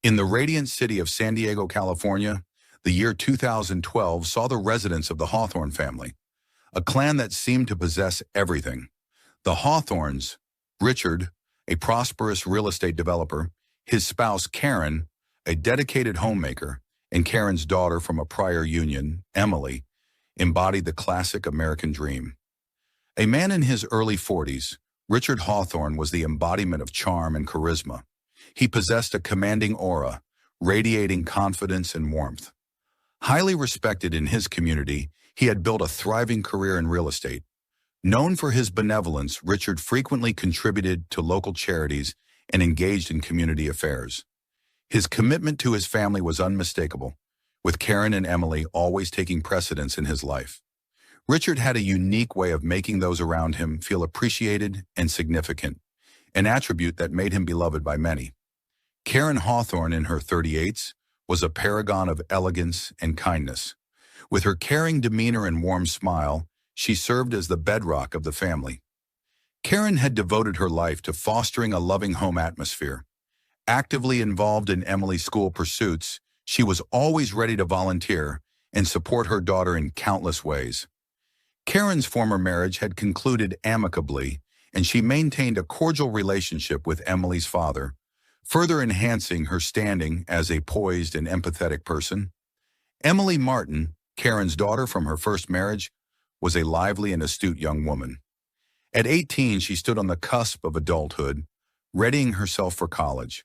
In the radiant city of San Diego, California, the year 2012 saw the residence of the Hawthorne family, a clan that seemed to possess everything. The Hawthornes, Richard, a prosperous real estate developer, his spouse Karen, a dedicated homemaker, and Karen's daughter from a prior union, Emily, embodied the classic American dream. A man in his early 40s, Richard Hawthorne was the embodiment of charm and charisma. He possessed a commanding aura, radiating confidence and warmth. Highly respected in his community, he had built a thriving career in real estate. Known for his benevolence, Richard frequently contributed to local charities and engaged in community affairs. His commitment to his family was unmistakable, with Karen and Emily always taking precedence in his life. Richard had a unique way of making those around him feel appreciated and significant, an attribute that made him beloved by many. Karen Hawthorne, in her 38s, was a paragon of elegance and kindness. With her caring demeanor and warm smile, she served as the bedrock of the family. Karen had devoted her life to fostering a loving home atmosphere. Actively involved in Emily's school pursuits, she was always ready to volunteer and support her daughter in countless ways. Karen's former marriage had concluded amicably, and she maintained a cordial relationship with Emily's father, further enhancing her standing as a poised and empathetic person. Emily Martin, Karen's daughter from her first marriage, was a lively and astute young woman. At 18, she stood on the cusp of adulthood, readying herself for college.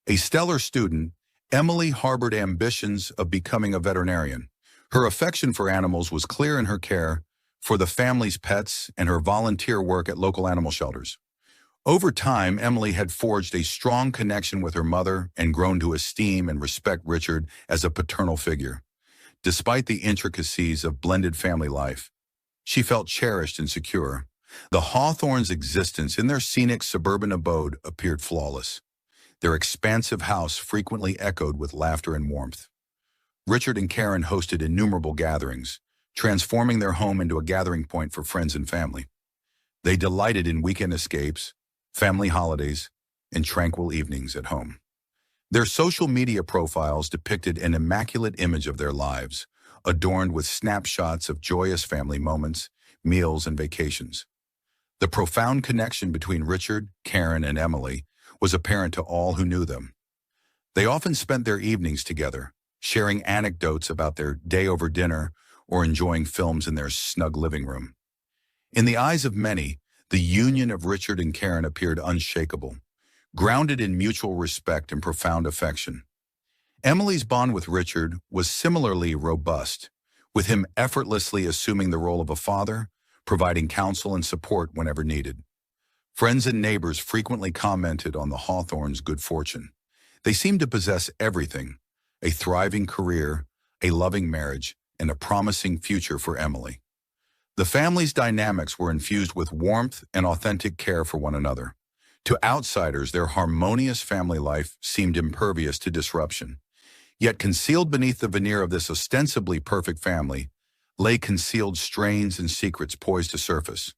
A stellar student, Emily harbored ambitions of becoming a veterinarian. Her affection for animals was clear in her care for the family's pets and her volunteer work at local animal shelters. Over time, Emily had forged a strong connection with her mother and grown to esteem and respect Richard as a paternal figure. Despite the intricacies of blended family life, she felt cherished and secure. The Hawthornes' existence in their scenic suburban abode appeared flawless. Their expansive house frequently echoed with laughter and warmth. Richard and Karen hosted innumerable gatherings, transforming their home into a gathering point for friends and family. They delighted in weekend escapes, family holidays, and tranquil evenings at home. Their social media profiles depicted an immaculate image of their lives, adorned with snapshots of joyous family moments, meals, and vacations. The profound connection between Richard, Karen, and Emily was apparent to all who knew them. They often spent their evenings together, sharing anecdotes about their day over dinner or enjoying films in their snug living room. In the eyes of many, the union of Richard and Karen appeared unshakable, grounded in mutual respect and profound affection. Emily's bond with Richard was similarly robust, with him effortlessly assuming the role of a father, providing counsel and support whenever needed. Friends and neighbors frequently commented on the Hawthornes' good fortune. They seemed to possess everything: a thriving career, a loving marriage, and a promising future for Emily. The family's dynamics were infused with warmth and authentic care for one another. To outsiders, their harmonious family life seemed impervious to disruption. Yet concealed beneath the veneer of this ostensibly perfect family lay concealed strains and secrets poised to surface.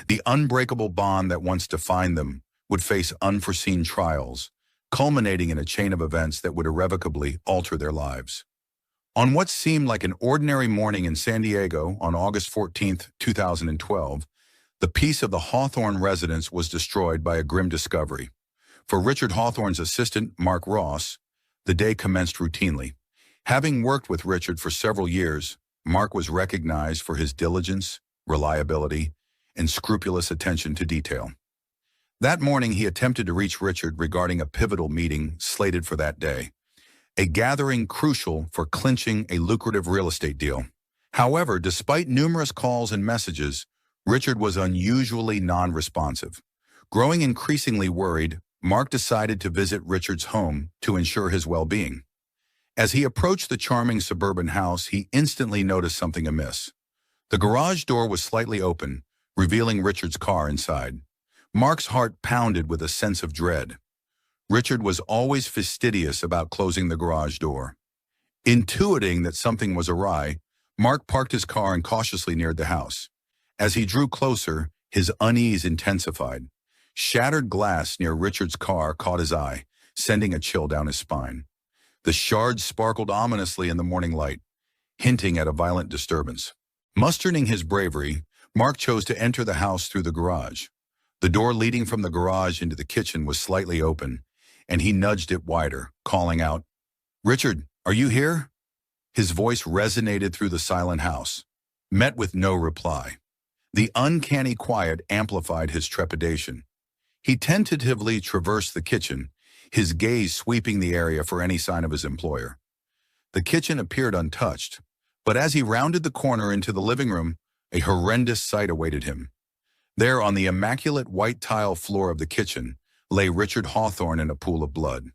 The unbreakable bond that once defined them would face unforeseen trials, culminating in a chain of events that would irrevocably alter their lives. On what seemed like an ordinary morning in San Diego on August 14, 2012, the peace of the Hawthorne residence was destroyed by a grim discovery. For Richard Hawthorne's assistant, Mark Ross, the day commenced routinely. Having worked with Richard for several years, Mark was recognized for his diligence, reliability, and scrupulous attention to detail. That morning, he attempted to reach Richard regarding a pivotal meeting slated for that day, a gathering crucial for clinching a lucrative real estate deal. However, despite numerous calls and messages, Richard was unusually non-responsive. Growing increasingly worried, Mark decided to visit Richard's home to ensure his well-being. As he approached the charming suburban house, he instantly noticed something amiss. The garage door was slightly open, revealing Richard's car inside. Mark's heart pounded with a sense of dread. Richard was always fastidious about closing the garage door. Intuiting that something was awry, Mark parked his car and cautiously neared the house. As he drew closer, his unease intensified. Shattered glass near Richard's car caught his eye, sending a chill down his spine. The shards sparkled ominously in the morning light, hinting at a violent disturbance. Mustering his bravery, Mark chose to enter the house through the garage. The door leading from the garage into the kitchen was slightly open, and he nudged it wider, calling out, "Richard, are you here?" His voice resonated through the silent house, met with no reply. The uncanny quiet amplified his trepidation. He tentatively traversed the kitchen, his gaze sweeping the area for any sign of his employer. The kitchen appeared untouched, but as he rounded the corner into the living room, a horrendous sight awaited him. There, on the immaculate white tile floor of the kitchen, lay Richard Hawthorne in a pool of blood.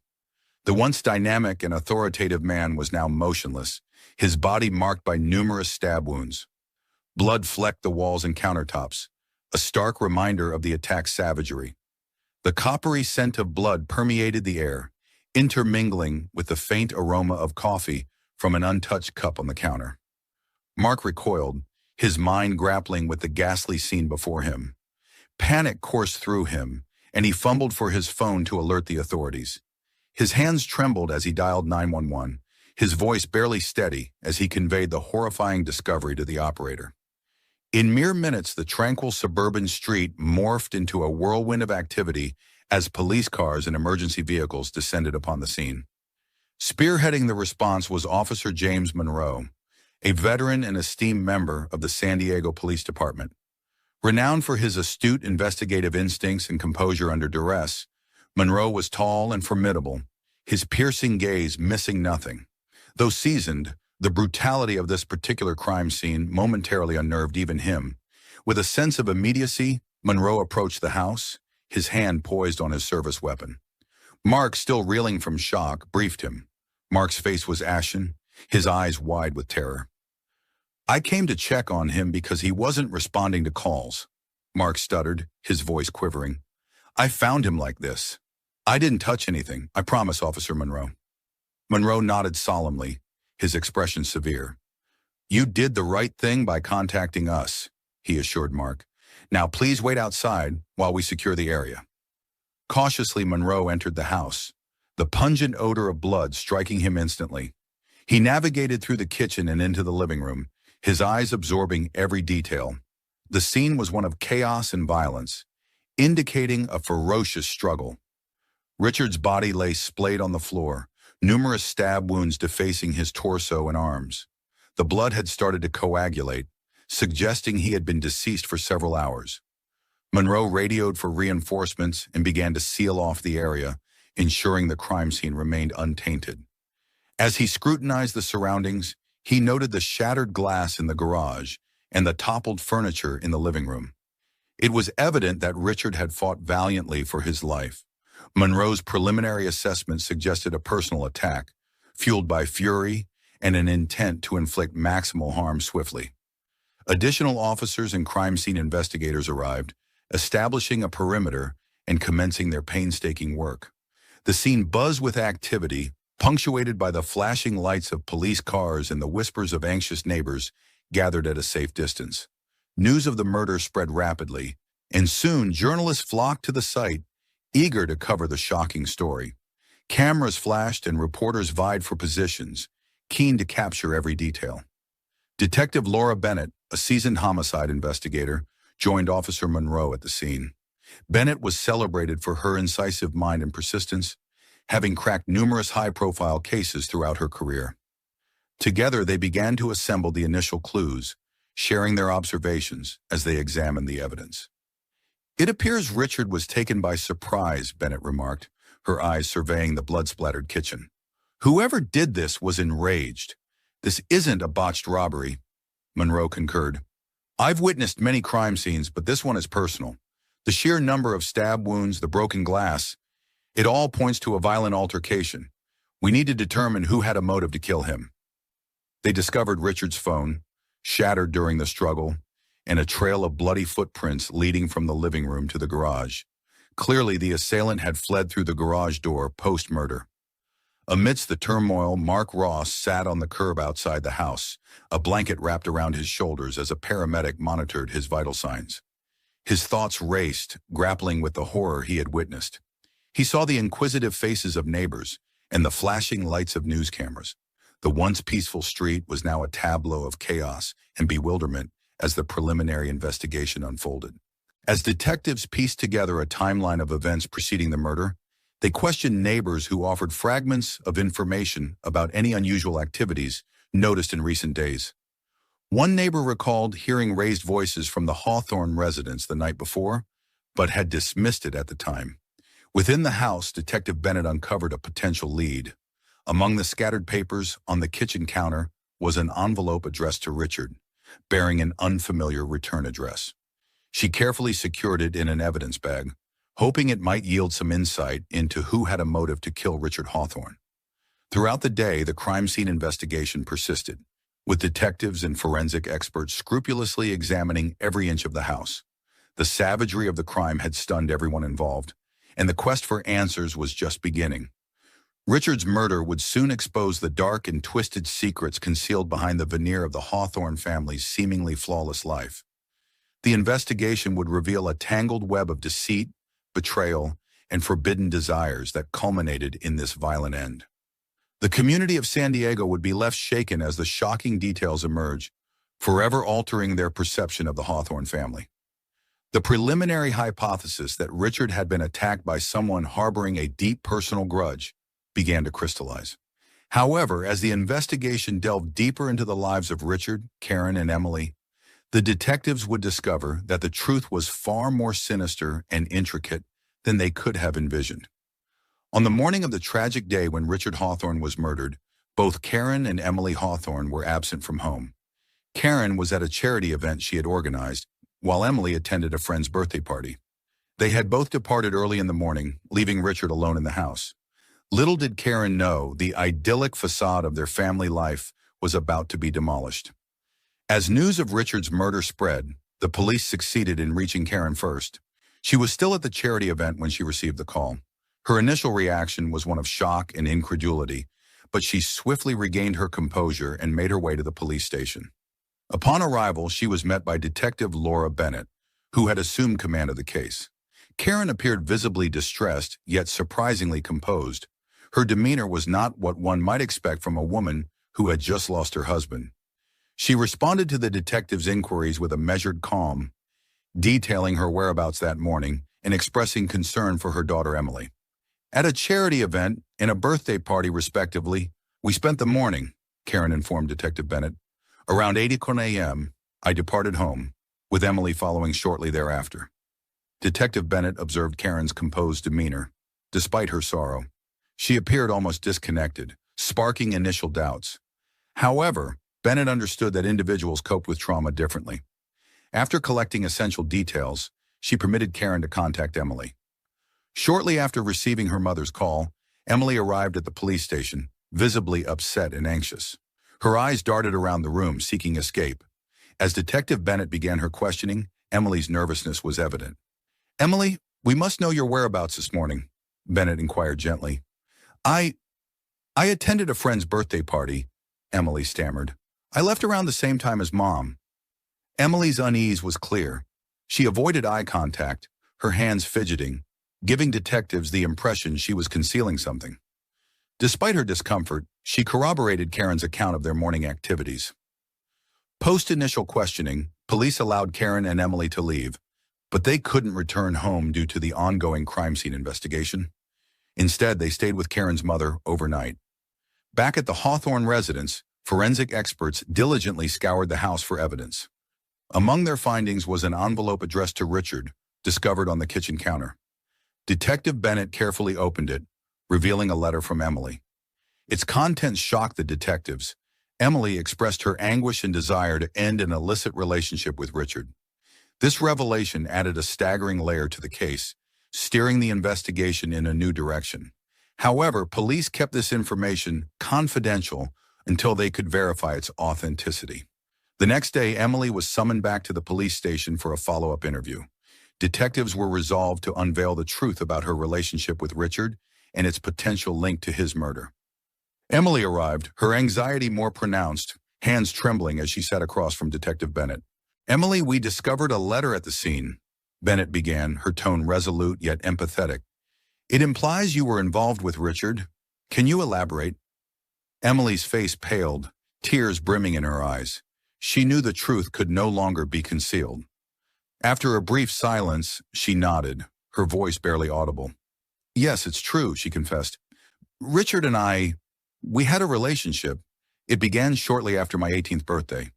The once dynamic and authoritative man was now motionless, his body marked by numerous stab wounds. Blood flecked the walls and countertops, a stark reminder of the attack's savagery. The coppery scent of blood permeated the air, intermingling with the faint aroma of coffee from an untouched cup on the counter. Mark recoiled, his mind grappling with the ghastly scene before him. Panic coursed through him, and he fumbled for his phone to alert the authorities. His hands trembled as he dialed 911, his voice barely steady as he conveyed the horrifying discovery to the operator. In mere minutes, the tranquil suburban street morphed into a whirlwind of activity as police cars and emergency vehicles descended upon the scene. Spearheading the response was Officer James Monroe, a veteran and esteemed member of the San Diego Police Department. Renowned for his astute investigative instincts and composure under duress, Monroe was tall and formidable, his piercing gaze missing nothing. Though seasoned, the brutality of this particular crime scene momentarily unnerved even him. With a sense of immediacy, Monroe approached the house, his hand poised on his service weapon. Mark, still reeling from shock, briefed him. Mark's face was ashen, his eyes wide with terror. "I came to check on him because he wasn't responding to calls," Mark stuttered, his voice quivering. "I found him like this. I didn't touch anything, I promise, Officer Monroe." Monroe nodded solemnly, his expression severe. "You did the right thing by contacting us," he assured Mark. "Now please wait outside while we secure the area." Cautiously, Monroe entered the house, the pungent odor of blood striking him instantly. He navigated through the kitchen and into the living room, his eyes absorbing every detail. The scene was one of chaos and violence, indicating a ferocious struggle. Richard's body lay splayed on the floor, numerous stab wounds defacing his torso and arms. The blood had started to coagulate, suggesting he had been deceased for several hours. Monroe radioed for reinforcements and began to seal off the area, ensuring the crime scene remained untainted. As he scrutinized the surroundings, he noted the shattered glass in the garage and the toppled furniture in the living room. It was evident that Richard had fought valiantly for his life. Monroe's preliminary assessment suggested a personal attack, fueled by fury and an intent to inflict maximal harm swiftly. Additional officers and crime scene investigators arrived, establishing a perimeter and commencing their painstaking work. The scene buzzed with activity, punctuated by the flashing lights of police cars and the whispers of anxious neighbors gathered at a safe distance. News of the murder spread rapidly, and soon journalists flocked to the site, eager to cover the shocking story. Cameras flashed and reporters vied for positions, keen to capture every detail. Detective Laura Bennett, a seasoned homicide investigator, joined Officer Monroe at the scene. Bennett was celebrated for her incisive mind and persistence, having cracked numerous high-profile cases throughout her career. Together, they began to assemble the initial clues, sharing their observations as they examined the evidence. "It appears Richard was taken by surprise," Bennett remarked, her eyes surveying the blood-splattered kitchen. "Whoever did this was enraged. This isn't a botched robbery," Monroe concurred. "I've witnessed many crime scenes, but this one is personal. The sheer number of stab wounds, the broken glass, it all points to a violent altercation. We need to determine who had a motive to kill him." They discovered Richard's phone, shattered during the struggle, and a trail of bloody footprints leading from the living room to the garage. Clearly, the assailant had fled through the garage door post-murder. Amidst the turmoil, Mark Ross sat on the curb outside the house, a blanket wrapped around his shoulders as a paramedic monitored his vital signs. His thoughts raced, grappling with the horror he had witnessed. He saw the inquisitive faces of neighbors, and the flashing lights of news cameras. The once peaceful street was now a tableau of chaos and bewilderment as the preliminary investigation unfolded. As detectives pieced together a timeline of events preceding the murder, they questioned neighbors who offered fragments of information about any unusual activities noticed in recent days. One neighbor recalled hearing raised voices from the Hawthorne residence the night before, but had dismissed it at the time. Within the house, Detective Bennett uncovered a potential lead. Among the scattered papers on the kitchen counter was an envelope addressed to Richard, bearing an unfamiliar return address. She carefully secured it in an evidence bag, hoping it might yield some insight into who had a motive to kill Richard Hawthorne. Throughout the day, the crime scene investigation persisted, with detectives and forensic experts scrupulously examining every inch of the house. The savagery of the crime had stunned everyone involved, and the quest for answers was just beginning. Richard's murder would soon expose the dark and twisted secrets concealed behind the veneer of the Hawthorne family's seemingly flawless life. The investigation would reveal a tangled web of deceit, betrayal, and forbidden desires that culminated in this violent end. The community of San Diego would be left shaken as the shocking details emerge, forever altering their perception of the Hawthorne family. The preliminary hypothesis that Richard had been attacked by someone harboring a deep personal grudge began to crystallize. However, as the investigation delved deeper into the lives of Richard, Karen, and Emily, the detectives would discover that the truth was far more sinister and intricate than they could have envisioned. On the morning of the tragic day when Richard Hawthorne was murdered, both Karen and Emily Hawthorne were absent from home. Karen was at a charity event she had organized, while Emily attended a friend's birthday party. They had both departed early in the morning, leaving Richard alone in the house. Little did Karen know the idyllic facade of their family life was about to be demolished. As news of Richard's murder spread, the police succeeded in reaching Karen first. She was still at the charity event when she received the call. Her initial reaction was one of shock and incredulity, but she swiftly regained her composure and made her way to the police station. Upon arrival, she was met by Detective Laura Bennett, who had assumed command of the case. Karen appeared visibly distressed, yet surprisingly composed. Her demeanor was not what one might expect from a woman who had just lost her husband. She responded to the detective's inquiries with a measured calm, detailing her whereabouts that morning and expressing concern for her daughter Emily. At a charity event and a birthday party, respectively, we spent the morning, Karen informed Detective Bennett. Around 8:00 a.m., I departed home, with Emily following shortly thereafter. Detective Bennett observed Karen's composed demeanor. Despite her sorrow, she appeared almost disconnected, sparking initial doubts. However, Bennett understood that individuals coped with trauma differently. After collecting essential details, she permitted Karen to contact Emily. Shortly after receiving her mother's call, Emily arrived at the police station, visibly upset and anxious. Her eyes darted around the room, seeking escape. As Detective Bennett began her questioning, Emily's nervousness was evident. "Emily, we must know your whereabouts this morning," Bennett inquired gently. I attended a friend's birthday party," Emily stammered. "I left around the same time as Mom." Emily's unease was clear. She avoided eye contact, her hands fidgeting, giving detectives the impression she was concealing something. Despite her discomfort, she corroborated Karen's account of their morning activities. Post-initial questioning, police allowed Karen and Emily to leave, but they couldn't return home due to the ongoing crime scene investigation. Instead, they stayed with Karen's mother overnight. Back at the Hawthorne residence, forensic experts diligently scoured the house for evidence. Among their findings was an envelope addressed to Richard, discovered on the kitchen counter. Detective Bennett carefully opened it, revealing a letter from Emily. Its contents shocked the detectives. Emily expressed her anguish and desire to end an illicit relationship with Richard. This revelation added a staggering layer to the case, steering the investigation in a new direction. However, police kept this information confidential until they could verify its authenticity. The next day, Emily was summoned back to the police station for a follow-up interview. Detectives were resolved to unveil the truth about her relationship with Richard and its potential link to his murder. Emily arrived, her anxiety more pronounced, hands trembling as she sat across from Detective Bennett. "Emily, we discovered a letter at the scene," Bennett began, her tone resolute yet empathetic. "It implies you were involved with Richard. Can you elaborate? Emily's face paled, tears brimming in her eyes. She knew the truth could no longer be concealed. After a brief silence, she nodded, her voice barely audible. Yes, it's true, she confessed. Richard and we had a relationship. It began shortly after my 18th birthday.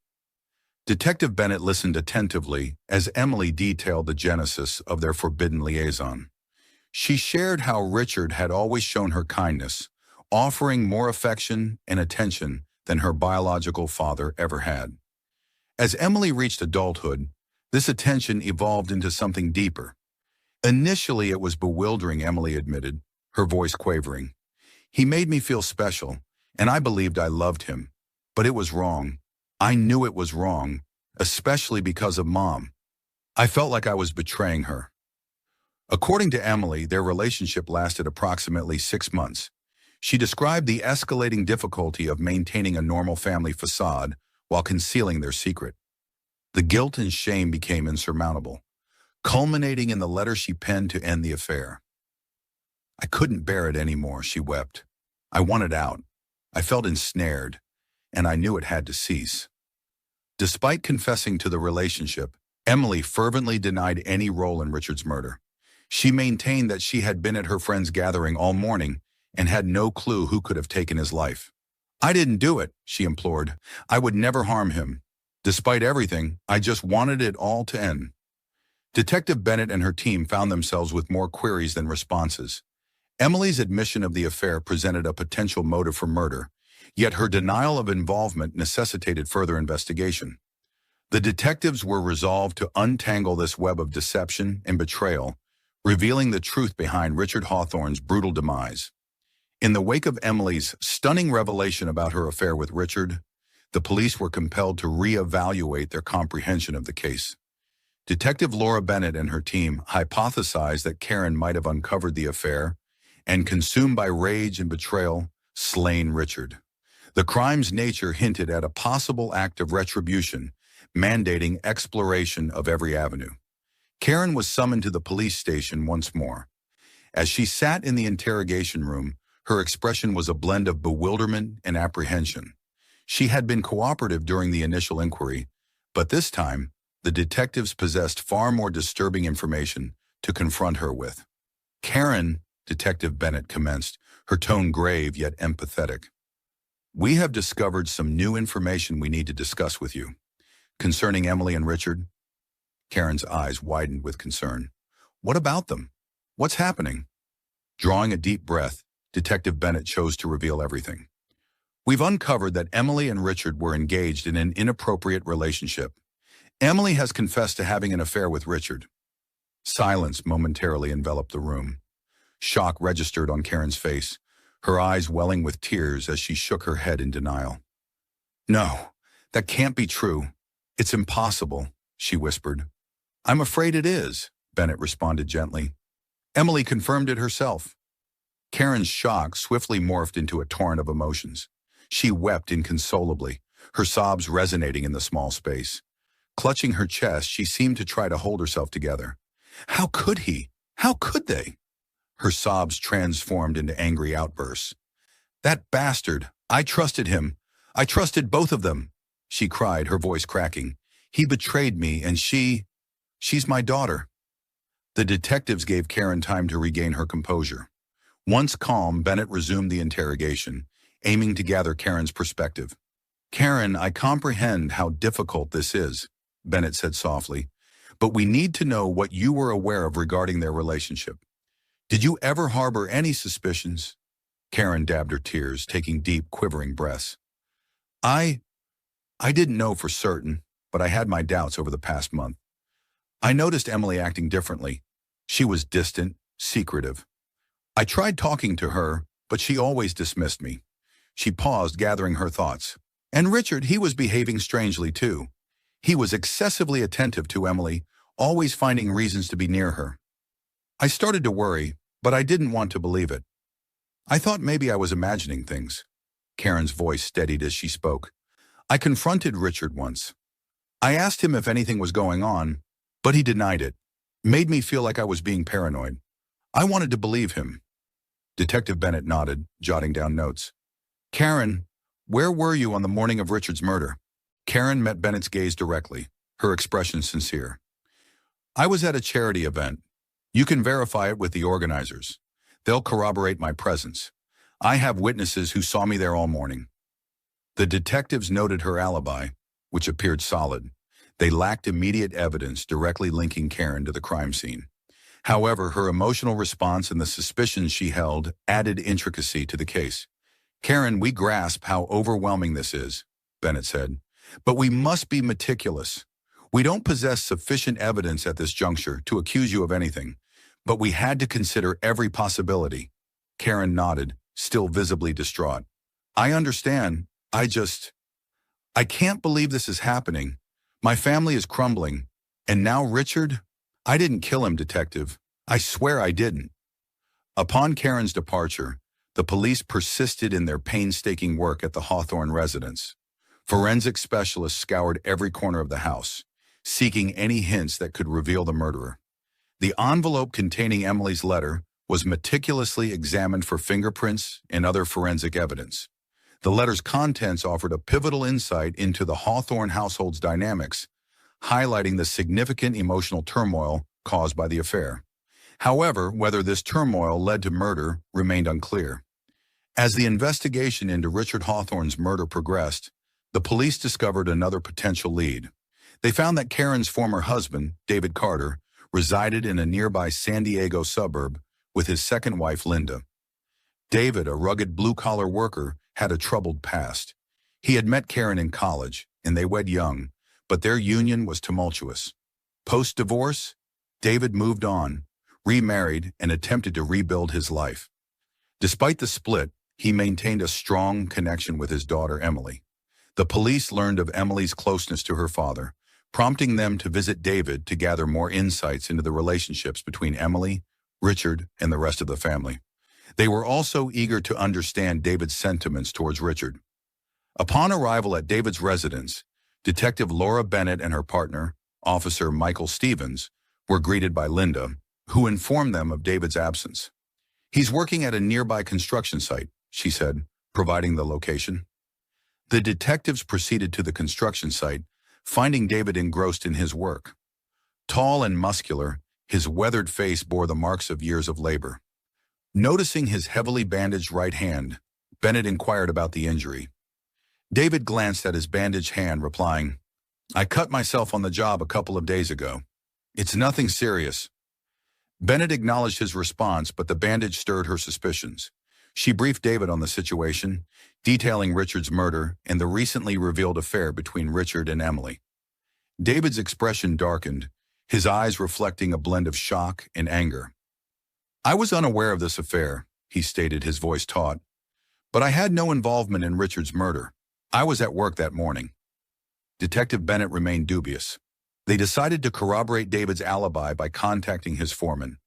Detective Bennett listened attentively as Emily detailed the genesis of their forbidden liaison. She shared how Richard had always shown her kindness, offering more affection and attention than her biological father ever had. As Emily reached adulthood, this attention evolved into something deeper. Initially, it was bewildering, Emily admitted, her voice quavering. He made me feel special, and I believed I loved him. But it was wrong. I knew it was wrong, especially because of Mom. I felt like I was betraying her. According to Emily, their relationship lasted approximately 6 months. She described the escalating difficulty of maintaining a normal family facade while concealing their secret. The guilt and shame became insurmountable, culminating in the letter she penned to end the affair. I couldn't bear it anymore, she wept. I wanted out. I felt ensnared, and I knew it had to cease. Despite confessing to the relationship, Emily fervently denied any role in Richard's murder. She maintained that she had been at her friend's gathering all morning and had no clue who could have taken his life. I didn't do it, she implored. I would never harm him. Despite everything, I just wanted it all to end. Detective Bennett and her team found themselves with more queries than responses. Emily's admission of the affair presented a potential motive for murder, yet her denial of involvement necessitated further investigation. The detectives were resolved to untangle this web of deception and betrayal, revealing the truth behind Richard Hawthorne's brutal demise. In the wake of Emily's stunning revelation about her affair with Richard, the police were compelled to reevaluate their comprehension of the case. Detective Laura Bennett and her team hypothesized that Karen might have uncovered the affair and, consumed by rage and betrayal, slain Richard. The crime's nature hinted at a possible act of retribution, mandating exploration of every avenue. Karen was summoned to the police station once more. As she sat in the interrogation room, her expression was a blend of bewilderment and apprehension. She had been cooperative during the initial inquiry, but this time, the detectives possessed far more disturbing information to confront her with. Karen, Detective Bennett commenced, her tone grave yet empathetic. We have discovered some new information we need to discuss with you. Concerning Emily and Richard? Karen's eyes widened with concern. What about them? What's happening? Drawing a deep breath, Detective Bennett chose to reveal everything. We've uncovered that Emily and Richard were engaged in an inappropriate relationship. Emily has confessed to having an affair with Richard. Silence momentarily enveloped the room. Shock registered on Karen's face, her eyes welling with tears as she shook her head in denial. No, that can't be true. It's impossible, she whispered. I'm afraid it is, Bennett responded gently. Emily confirmed it herself. Karen's shock swiftly morphed into a torrent of emotions. She wept inconsolably, her sobs resonating in the small space. Clutching her chest, she seemed to try to hold herself together. How could he? How could they? Her sobs transformed into angry outbursts. That bastard! I trusted him. I trusted both of them, she cried, her voice cracking. He betrayed me, and she's my daughter. The detectives gave Karen time to regain her composure. Once calm, Bennett resumed the interrogation, aiming to gather Karen's perspective. Karen, I comprehend how difficult this is, Bennett said softly, but we need to know what you were aware of regarding their relationship. Did you ever harbor any suspicions? Karen dabbed her tears, taking deep, quivering breaths. I didn't know for certain, but I had my doubts over the past month. I noticed Emily acting differently. She was distant, secretive. I tried talking to her, but she always dismissed me. She paused, gathering her thoughts. And Richard, he was behaving strangely too. He was excessively attentive to Emily, always finding reasons to be near her. I started to worry, but I didn't want to believe it. I thought maybe I was imagining things. Karen's voice steadied as she spoke. I confronted Richard once. I asked him if anything was going on, but he denied it. Made me feel like I was being paranoid. I wanted to believe him. Detective Bennett nodded, jotting down notes. Karen, where were you on the morning of Richard's murder? Karen met Bennett's gaze directly, her expression sincere. I was at a charity event. You can verify it with the organizers. They'll corroborate my presence. I have witnesses who saw me there all morning. The detectives noted her alibi, which appeared solid. They lacked immediate evidence directly linking Karen to the crime scene. However, her emotional response and the suspicions she held added intricacy to the case. Karen, we grasp how overwhelming this is, Bennett said, but we must be meticulous. We don't possess sufficient evidence at this juncture to accuse you of anything, but we had to consider every possibility. Karen nodded, still visibly distraught. I understand. I can't believe this is happening. My family is crumbling. And now Richard? I didn't kill him, detective. I swear I didn't. Upon Karen's departure, the police persisted in their painstaking work at the Hawthorne residence. Forensic specialists scoured every corner of the house, seeking any hints that could reveal the murderer. The envelope containing Emily's letter was meticulously examined for fingerprints and other forensic evidence. The letter's contents offered a pivotal insight into the Hawthorne household's dynamics, highlighting the significant emotional turmoil caused by the affair. However, whether this turmoil led to murder remained unclear. As the investigation into Richard Hawthorne's murder progressed, the police discovered another potential lead. They found that Karen's former husband, David Carter, resided in a nearby San Diego suburb with his second wife, Linda. David, a rugged blue-collar worker, had a troubled past. He had met Karen in college, and they wed young, but their union was tumultuous. Post-divorce, David moved on, remarried, and attempted to rebuild his life. Despite the split, he maintained a strong connection with his daughter, Emily. The police learned of Emily's closeness to her father, prompting them to visit David to gather more insights into the relationships between Emily, Richard, and the rest of the family. They were also eager to understand David's sentiments towards Richard. Upon arrival at David's residence, Detective Laura Bennett and her partner, Officer Michael Stevens, were greeted by Linda, who informed them of David's absence. He's working at a nearby construction site, she said, providing the location. The detectives proceeded to the construction site, finding David engrossed in his work. Tall and muscular, his weathered face bore the marks of years of labor. Noticing his heavily bandaged right hand, Bennett inquired about the injury. David glanced at his bandaged hand, replying, I cut myself on the job a couple of days ago. It's nothing serious. Bennett acknowledged his response, but the bandage stirred her suspicions. She briefed David on the situation, detailing Richard's murder and the recently revealed affair between Richard and Emily. David's expression darkened, his eyes reflecting a blend of shock and anger. I was unaware of this affair, he stated, his voice taut, but I had no involvement in Richard's murder. I was at work that morning. Detective Bennett remained dubious. They decided to corroborate David's alibi by contacting his foreman.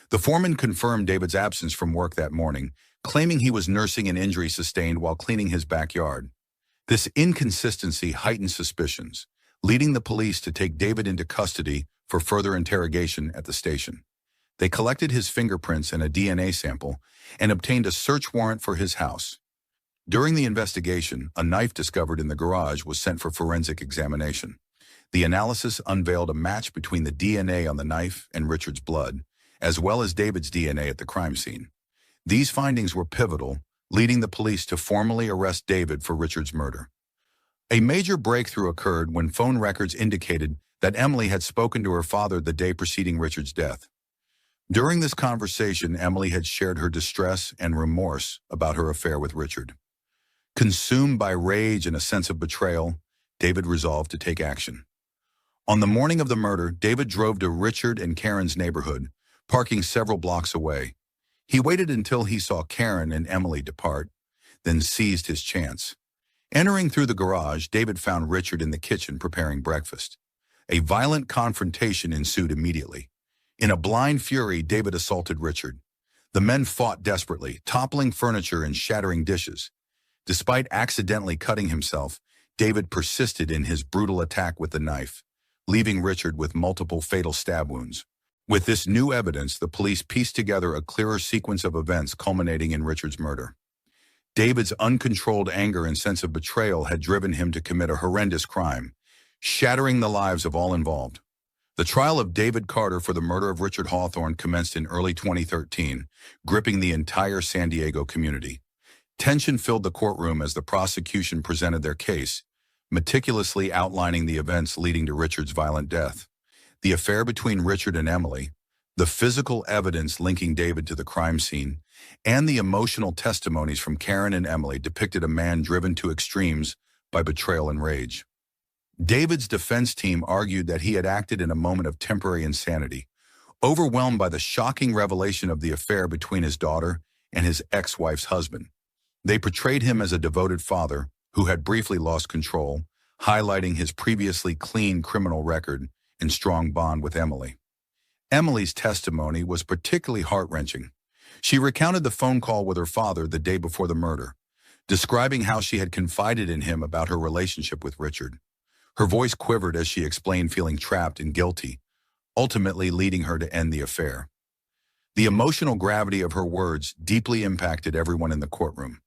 The foreman confirmed David's absence from work that morning, claiming he was nursing an injury sustained while cleaning his backyard. This inconsistency heightened suspicions, leading the police to take David into custody for further interrogation at the station. They collected his fingerprints and a DNA sample and obtained a search warrant for his house. During the investigation, a knife discovered in the garage was sent for forensic examination. The analysis unveiled a match between the DNA on the knife and Richard's blood, as well as David's DNA at the crime scene. These findings were pivotal, leading the police to formally arrest David for Richard's murder. A major breakthrough occurred when phone records indicated that Emily had spoken to her father the day preceding Richard's death. During this conversation, Emily had shared her distress and remorse about her affair with Richard. Consumed by rage and a sense of betrayal, David resolved to take action. On the morning of the murder, David drove to Richard and Karen's neighborhood, parking several blocks away. He waited until he saw Karen and Emily depart, then seized his chance. Entering through the garage, David found Richard in the kitchen preparing breakfast. A violent confrontation ensued immediately. In a blind fury, David assaulted Richard. The men fought desperately, toppling furniture and shattering dishes. Despite accidentally cutting himself, David persisted in his brutal attack with the knife, leaving Richard with multiple fatal stab wounds. With this new evidence, the police pieced together a clearer sequence of events culminating in Richard's murder. David's uncontrolled anger and sense of betrayal had driven him to commit a horrendous crime, shattering the lives of all involved. The trial of David Carter for the murder of Richard Hawthorne commenced in early 2013, gripping the entire San Diego community. Tension filled the courtroom as the prosecution presented their case, meticulously outlining the events leading to Richard's violent death. The affair between Richard and Emily, the physical evidence linking David to the crime scene, and the emotional testimonies from Karen and Emily depicted a man driven to extremes by betrayal and rage. David's defense team argued that he had acted in a moment of temporary insanity, overwhelmed by the shocking revelation of the affair between his daughter and his ex-wife's husband. They portrayed him as a devoted father who had briefly lost control, highlighting his previously clean criminal record and strong bond with Emily. Emily's testimony was particularly heart-wrenching. She recounted the phone call with her father the day before the murder, describing how she had confided in him about her relationship with Richard. Her voice quivered as she explained feeling trapped and guilty, ultimately leading her to end the affair. The emotional gravity of her words deeply impacted everyone in the courtroom.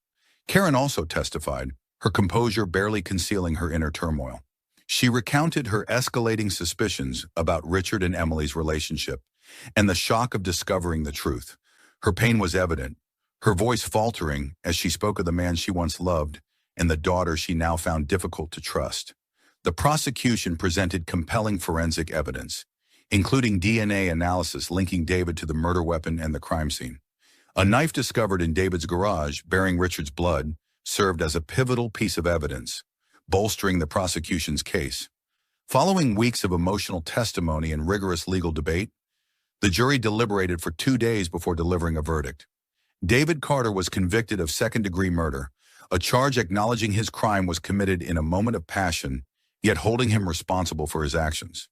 Karen also testified, her composure barely concealing her inner turmoil. She recounted her escalating suspicions about Richard and Emily's relationship and the shock of discovering the truth. Her pain was evident, her voice faltering as she spoke of the man she once loved and the daughter she now found difficult to trust. The prosecution presented compelling forensic evidence, including DNA analysis linking David to the murder weapon and the crime scene. A knife discovered in David's garage bearing Richard's blood served as a pivotal piece of evidence, bolstering the prosecution's case. Following weeks of emotional testimony and rigorous legal debate, the jury deliberated for 2 days before delivering a verdict. David Carter was convicted of second-degree murder, a charge acknowledging his crime was committed in a moment of passion, yet holding him responsible for his actions.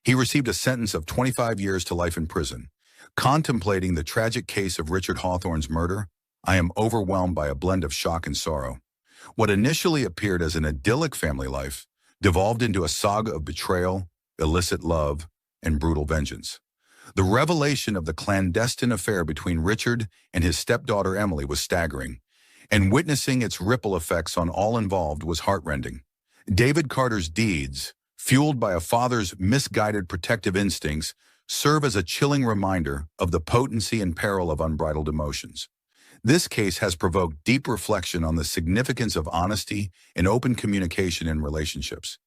He received a sentence of 25 years to life in prison. Contemplating the tragic case of Richard Hawthorne's murder, I am overwhelmed by a blend of shock and sorrow. What initially appeared as an idyllic family life devolved into a saga of betrayal, illicit love, and brutal vengeance. The revelation of the clandestine affair between Richard and his stepdaughter Emily was staggering, and witnessing its ripple effects on all involved was heartrending. David Carter's deeds, fueled by a father's misguided protective instincts, serve as a chilling reminder of the potency and peril of unbridled emotions. This case has provoked deep reflection on the significance of honesty and open communication in relationships.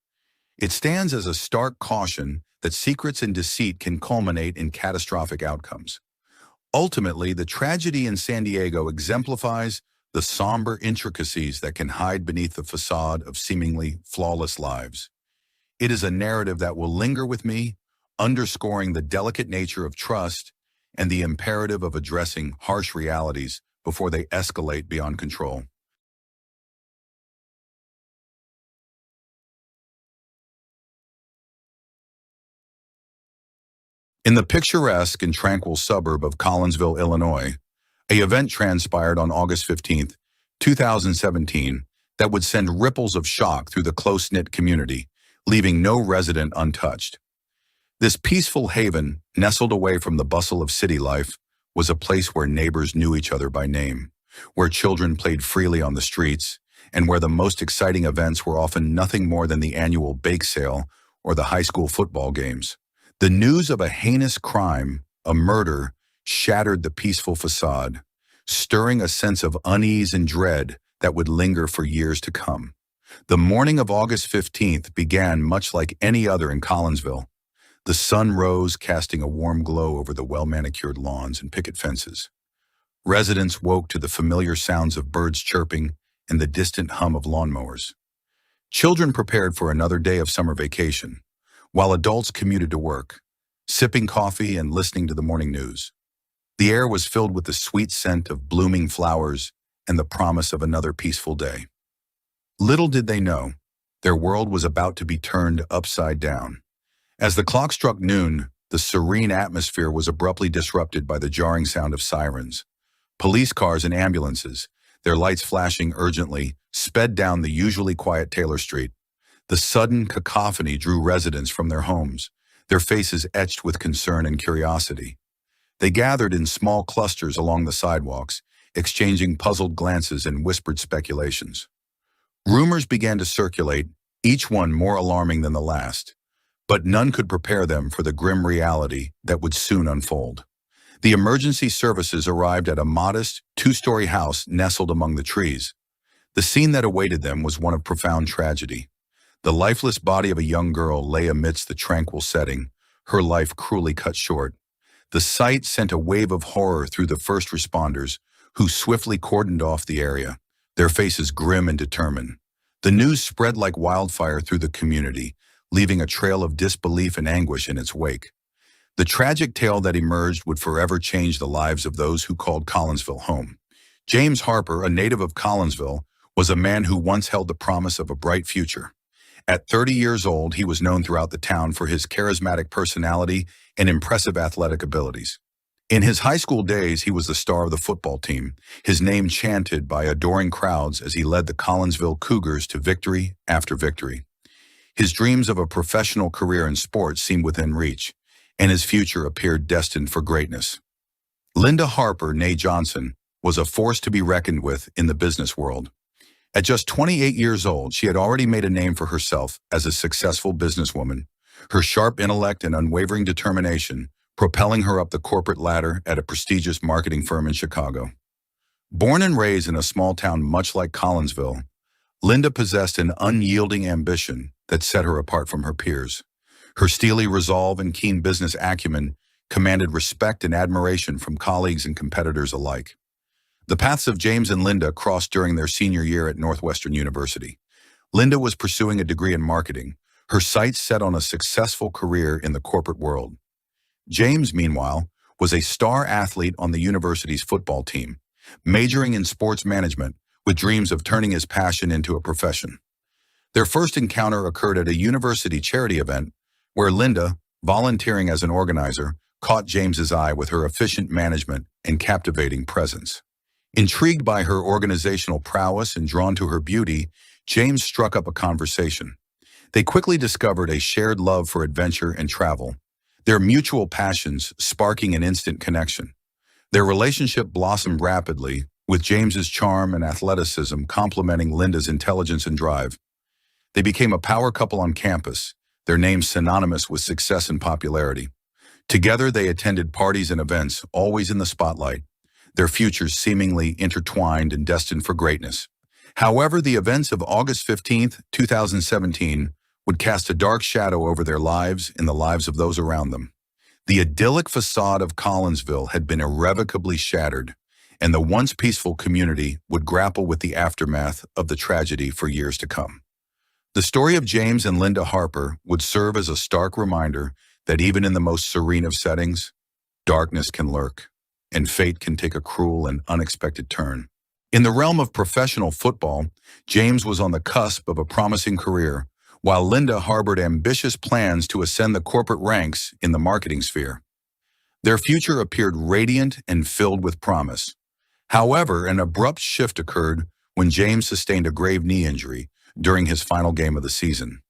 It stands as a stark caution that secrets and deceit can culminate in catastrophic outcomes. Ultimately, the tragedy in San Diego exemplifies the somber intricacies that can hide beneath the facade of seemingly flawless lives. It is a narrative that will linger with me, underscoring the delicate nature of trust and the imperative of addressing harsh realities before they escalate beyond control. In the picturesque and tranquil suburb of Collinsville, Illinois, an event transpired on August 15, 2017, that would send ripples of shock through the close-knit community, leaving no resident untouched. This peaceful haven, nestled away from the bustle of city life, was a place where neighbors knew each other by name, where children played freely on the streets, and where the most exciting events were often nothing more than the annual bake sale or the high school football games. The news of a heinous crime, a murder, shattered the peaceful facade, stirring a sense of unease and dread that would linger for years to come. The morning of August 15th began much like any other in Collinsville. The sun rose, casting a warm glow over the well-manicured lawns and picket fences. Residents woke to the familiar sounds of birds chirping and the distant hum of lawnmowers. Children prepared for another day of summer vacation, while adults commuted to work, sipping coffee and listening to the morning news. The air was filled with the sweet scent of blooming flowers and the promise of another peaceful day. Little did they know, their world was about to be turned upside down. As the clock struck noon, the serene atmosphere was abruptly disrupted by the jarring sound of sirens. Police cars and ambulances, their lights flashing urgently, sped down the usually quiet Taylor Street. The sudden cacophony drew residents from their homes, their faces etched with concern and curiosity. They gathered in small clusters along the sidewalks, exchanging puzzled glances and whispered speculations. Rumors began to circulate, each one more alarming than the last, but none could prepare them for the grim reality that would soon unfold. The emergency services arrived at a modest, two-story house nestled among the trees. The scene that awaited them was one of profound tragedy. The lifeless body of a young girl lay amidst the tranquil setting, her life cruelly cut short. The sight sent a wave of horror through the first responders, who swiftly cordoned off the area, their faces grim and determined. The news spread like wildfire through the community, leaving a trail of disbelief and anguish in its wake. The tragic tale that emerged would forever change the lives of those who called Collinsville home. James Harper, a native of Collinsville, was a man who once held the promise of a bright future. At 30 years old, he was known throughout the town for his charismatic personality and impressive athletic abilities. In his high school days, he was the star of the football team, his name chanted by adoring crowds as he led the Collinsville Cougars to victory after victory. His dreams of a professional career in sports seemed within reach, and his future appeared destined for greatness. Linda Harper, née Johnson, was a force to be reckoned with in the business world. At just 28 years old, she had already made a name for herself as a successful businesswoman, her sharp intellect and unwavering determination propelling her up the corporate ladder at a prestigious marketing firm in Chicago. Born and raised in a small town much like Collinsville, Linda possessed an unyielding ambition that set her apart from her peers. Her steely resolve and keen business acumen commanded respect and admiration from colleagues and competitors alike. The paths of James and Linda crossed during their senior year at Northwestern University. Linda was pursuing a degree in marketing, her sights set on a successful career in the corporate world. James, meanwhile, was a star athlete on the university's football team, majoring in sports management with dreams of turning his passion into a profession. Their first encounter occurred at a university charity event where Linda, volunteering as an organizer, caught James's eye with her efficient management and captivating presence. Intrigued by her organizational prowess and drawn to her beauty, James struck up a conversation. They quickly discovered a shared love for adventure and travel, their mutual passions sparking an instant connection. Their relationship blossomed rapidly, with James's charm and athleticism complementing Linda's intelligence and drive. They became a power couple on campus, their names synonymous with success and popularity. Together they attended parties and events, always in the spotlight, their futures seemingly intertwined and destined for greatness. However, the events of August 15, 2017, would cast a dark shadow over their lives and the lives of those around them. The idyllic facade of Collinsville had been irrevocably shattered, and the once peaceful community would grapple with the aftermath of the tragedy for years to come. The story of James and Linda Harper would serve as a stark reminder that even in the most serene of settings, darkness can lurk, and fate can take a cruel and unexpected turn. In the realm of professional football, James was on the cusp of a promising career, while Linda harbored ambitious plans to ascend the corporate ranks in the marketing sphere. Their future appeared radiant and filled with promise. However, an abrupt shift occurred when James sustained a grave knee injury during his final game of the season.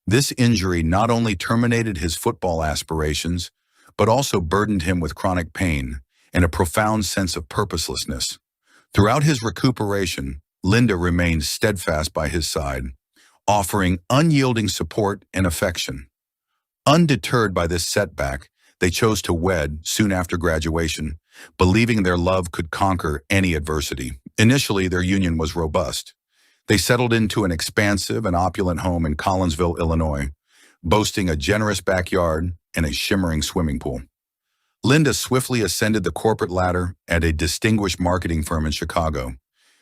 This injury not only terminated his football aspirations, but also burdened him with chronic pain and a profound sense of purposelessness. Throughout his recuperation, Linda remained steadfast by his side, offering unyielding support and affection. Undeterred by this setback, they chose to wed soon after graduation, believing their love could conquer any adversity. Initially, their union was robust. They settled into an expansive and opulent home in Collinsville, Illinois, boasting a generous backyard and a shimmering swimming pool. Linda swiftly ascended the corporate ladder at a distinguished marketing firm in Chicago,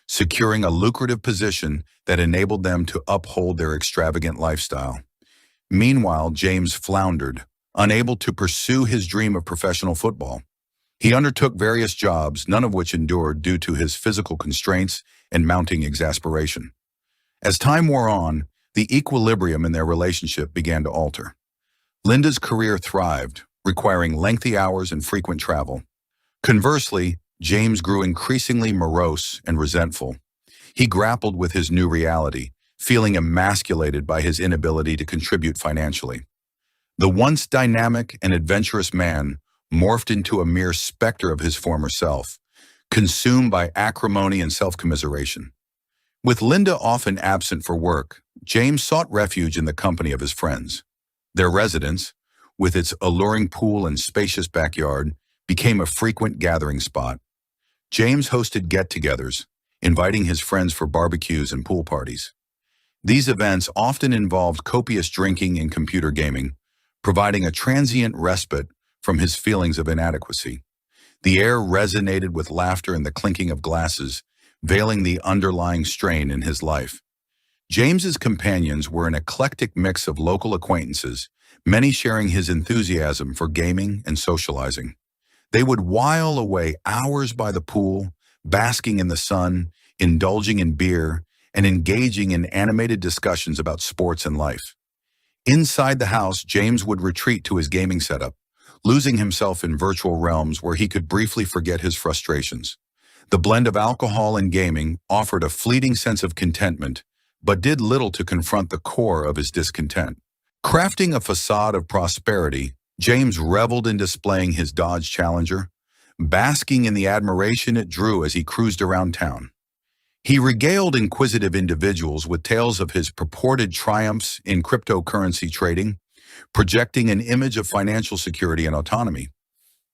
securing a lucrative position that enabled them to uphold their extravagant lifestyle. Meanwhile, James floundered, unable to pursue his dream of professional football. He undertook various jobs, none of which endured due to his physical constraints and mounting exasperation. As time wore on, the equilibrium in their relationship began to alter. Linda's career thrived, requiring lengthy hours and frequent travel. Conversely, James grew increasingly morose and resentful. He grappled with his new reality, feeling emasculated by his inability to contribute financially. The once dynamic and adventurous man morphed into a mere specter of his former self, consumed by acrimony and self-commiseration. With Linda often absent for work, James sought refuge in the company of his friends. Their residence, with its alluring pool and spacious backyard, became a frequent gathering spot. James hosted get-togethers, inviting his friends for barbecues and pool parties. These events often involved copious drinking and computer gaming, providing a transient respite from his feelings of inadequacy. The air resonated with laughter and the clinking of glasses, veiling the underlying strain in his life. James's companions were an eclectic mix of local acquaintances, many sharing his enthusiasm for gaming and socializing. They would while away hours by the pool, basking in the sun, indulging in beer, and engaging in animated discussions about sports and life. Inside the house, James would retreat to his gaming setup, losing himself in virtual realms where he could briefly forget his frustrations. The blend of alcohol and gaming offered a fleeting sense of contentment, but did little to confront the core of his discontent. Crafting a facade of prosperity, James reveled in displaying his Dodge Challenger, basking in the admiration it drew as he cruised around town. He regaled inquisitive individuals with tales of his purported triumphs in cryptocurrency trading, projecting an image of financial security and autonomy.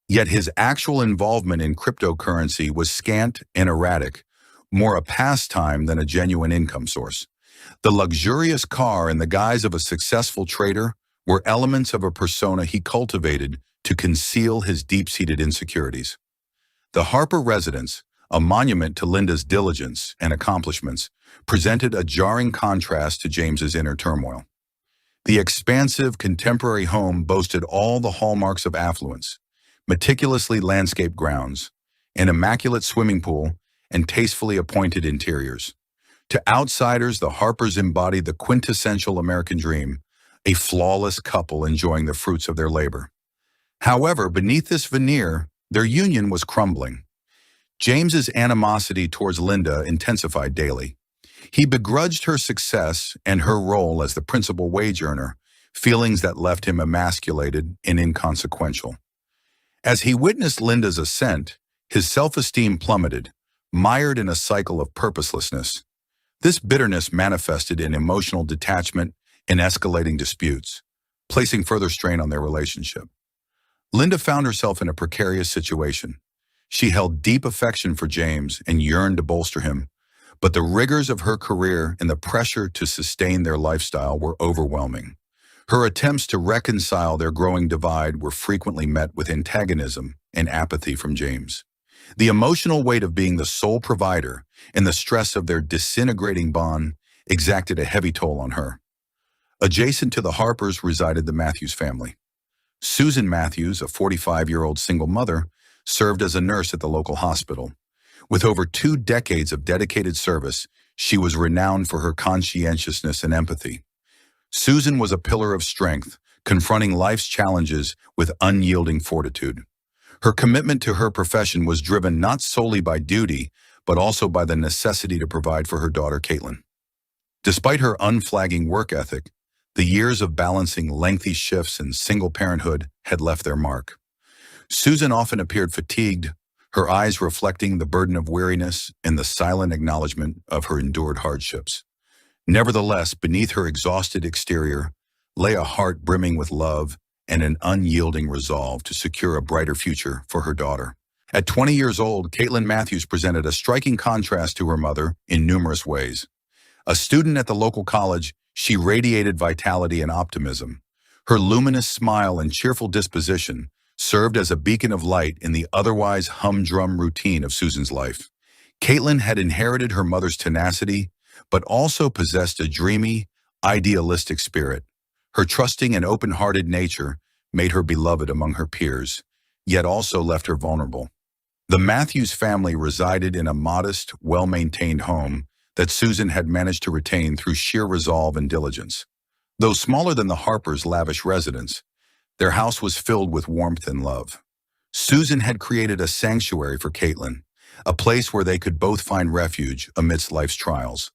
Yet his actual involvement in cryptocurrency was scant and erratic, more a pastime than a genuine income source. The luxurious car and the guise of a successful trader were elements of a persona he cultivated to conceal his deep-seated insecurities. The Harper residence, a monument to Linda's diligence and accomplishments, presented a jarring contrast to James's inner turmoil. The expansive, contemporary home boasted all the hallmarks of affluence: meticulously landscaped grounds, an immaculate swimming pool, and tastefully appointed interiors. To outsiders, the Harpers embodied the quintessential American dream, a flawless couple enjoying the fruits of their labor. However, beneath this veneer, their union was crumbling. James's animosity towards Linda intensified daily. He begrudged her success and her role as the principal wage earner, feelings that left him emasculated and inconsequential. As he witnessed Linda's ascent, his self-esteem plummeted, mired in a cycle of purposelessness. This bitterness manifested in emotional detachment and escalating disputes, placing further strain on their relationship. Linda found herself in a precarious situation. She held deep affection for James and yearned to bolster him, but the rigors of her career and the pressure to sustain their lifestyle were overwhelming. Her attempts to reconcile their growing divide were frequently met with antagonism and apathy from James. The emotional weight of being the sole provider and the stress of their disintegrating bond exacted a heavy toll on her. Adjacent to the Harpers resided the Matthews family. Susan Matthews, a 45-year-old single mother, served as a nurse at the local hospital. With over 2 decades of dedicated service, she was renowned for her conscientiousness and empathy. Susan was a pillar of strength, confronting life's challenges with unyielding fortitude. Her commitment to her profession was driven not solely by duty, but also by the necessity to provide for her daughter, Caitlin. Despite her unflagging work ethic, the years of balancing lengthy shifts and single parenthood had left their mark. Susan often appeared fatigued, her eyes reflecting the burden of weariness and the silent acknowledgement of her endured hardships. Nevertheless, beneath her exhausted exterior lay a heart brimming with love and an unyielding resolve to secure a brighter future for her daughter. At 20 years old, Caitlin Matthews presented a striking contrast to her mother in numerous ways. A student at the local college, she radiated vitality and optimism. Her luminous smile and cheerful disposition served as a beacon of light in the otherwise humdrum routine of Susan's life. Caitlin had inherited her mother's tenacity, but also possessed a dreamy, idealistic spirit. Her trusting and open-hearted nature made her beloved among her peers, yet also left her vulnerable. The Matthews family resided in a modest, well-maintained home that Susan had managed to retain through sheer resolve and diligence. Though smaller than the Harpers' lavish residence, their house was filled with warmth and love. Susan had created a sanctuary for Caitlin, a place where they could both find refuge amidst life's trials.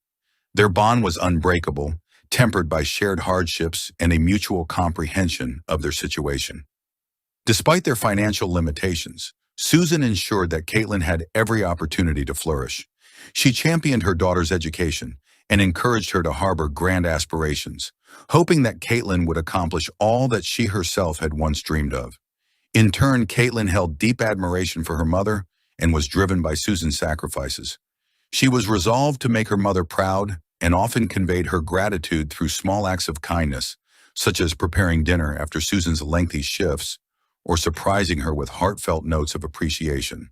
Their bond was unbreakable, tempered by shared hardships and a mutual comprehension of their situation. Despite their financial limitations, Susan ensured that Caitlin had every opportunity to flourish. She championed her daughter's education and encouraged her to harbor grand aspirations, hoping that Caitlin would accomplish all that she herself had once dreamed of. In turn, Caitlin held deep admiration for her mother and was driven by Susan's sacrifices. She was resolved to make her mother proud and often conveyed her gratitude through small acts of kindness, such as preparing dinner after Susan's lengthy shifts or surprising her with heartfelt notes of appreciation.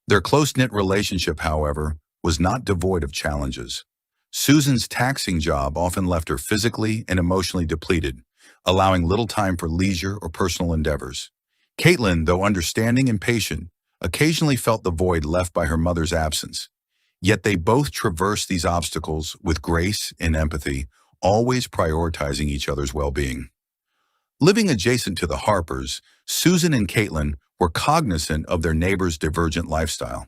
Their close-knit relationship, however, was not devoid of challenges. Susan's taxing job often left her physically and emotionally depleted, allowing little time for leisure or personal endeavors. Caitlin, though understanding and patient, occasionally felt the void left by her mother's absence. Yet they both traversed these obstacles with grace and empathy, always prioritizing each other's well-being. Living adjacent to the Harpers, Susan and Caitlin were cognizant of their neighbors' divergent lifestyle.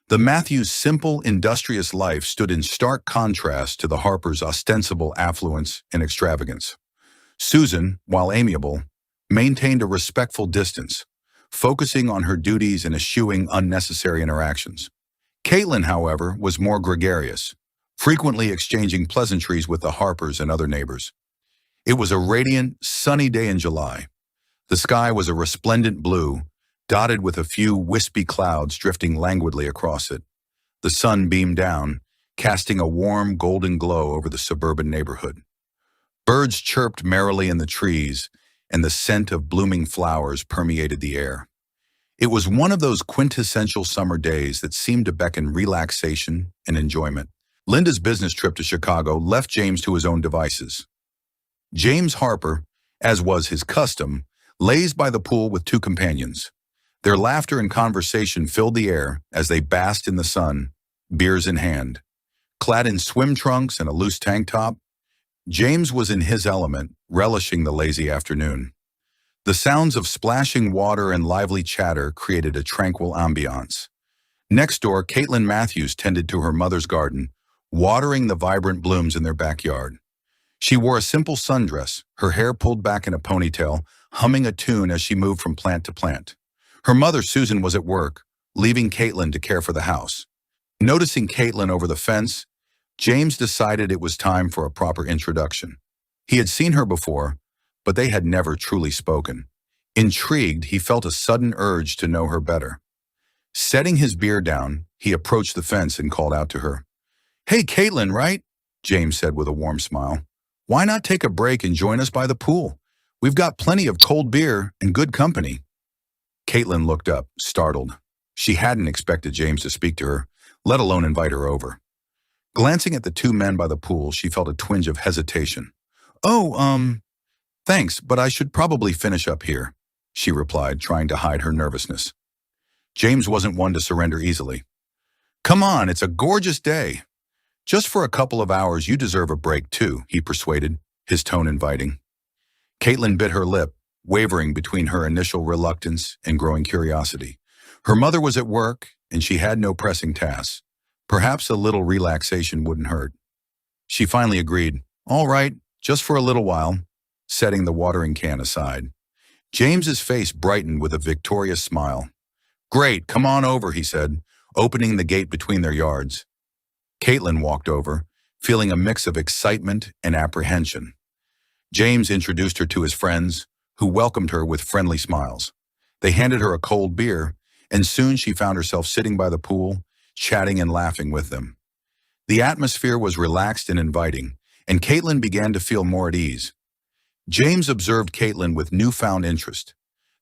The Matthews' simple, industrious life stood in stark contrast to the Harpers' ostensible affluence and extravagance. Susan, while amiable, maintained a respectful distance, focusing on her duties and eschewing unnecessary interactions. Caitlin, however, was more gregarious, frequently exchanging pleasantries with the Harpers and other neighbors. It was a radiant, sunny day in July. The sky was a resplendent blue, dotted with a few wispy clouds drifting languidly across it. The sun beamed down, casting a warm, golden glow over the suburban neighborhood. Birds chirped merrily in the trees, and the scent of blooming flowers permeated the air. It was one of those quintessential summer days that seemed to beckon relaxation and enjoyment. Linda's business trip to Chicago left James to his own devices. James Harper, as was his custom, lazed by the pool with two companions. Their laughter and conversation filled the air as they basked in the sun, beers in hand. Clad in swim trunks and a loose tank top, James was in his element, relishing the lazy afternoon. The sounds of splashing water and lively chatter created a tranquil ambiance. Next door, Caitlin Matthews tended to her mother's garden, watering the vibrant blooms in their backyard. She wore a simple sundress, her hair pulled back in a ponytail, humming a tune as she moved from plant to plant. Her mother, Susan, was at work, leaving Caitlin to care for the house. Noticing Caitlin over the fence, James decided it was time for a proper introduction. He had seen her before, but they had never truly spoken. Intrigued, he felt a sudden urge to know her better. Setting his beer down, he approached the fence and called out to her. "Hey, Caitlin, right?" James said with a warm smile. "Why not take a break and join us by the pool? We've got plenty of cold beer and good company." Caitlin looked up, startled. She hadn't expected James to speak to her, let alone invite her over. Glancing at the two men by the pool, she felt a twinge of hesitation. "Oh, thanks, but I should probably finish up here," she replied, trying to hide her nervousness. James wasn't one to surrender easily. "Come on, it's a gorgeous day. Just for a couple of hours, you deserve a break too," he persuaded, his tone inviting. Caitlin bit her lip, wavering between her initial reluctance and growing curiosity. Her mother was at work, and she had no pressing tasks. Perhaps a little relaxation wouldn't hurt. She finally agreed, "All right, just for a little while," setting the watering can aside. James's face brightened with a victorious smile. "Great, come on over," he said, opening the gate between their yards. Caitlin walked over, feeling a mix of excitement and apprehension. James introduced her to his friends, who welcomed her with friendly smiles. They handed her a cold beer, and soon she found herself sitting by the pool, chatting and laughing with them. The atmosphere was relaxed and inviting, and Caitlin began to feel more at ease. James observed Caitlin with newfound interest.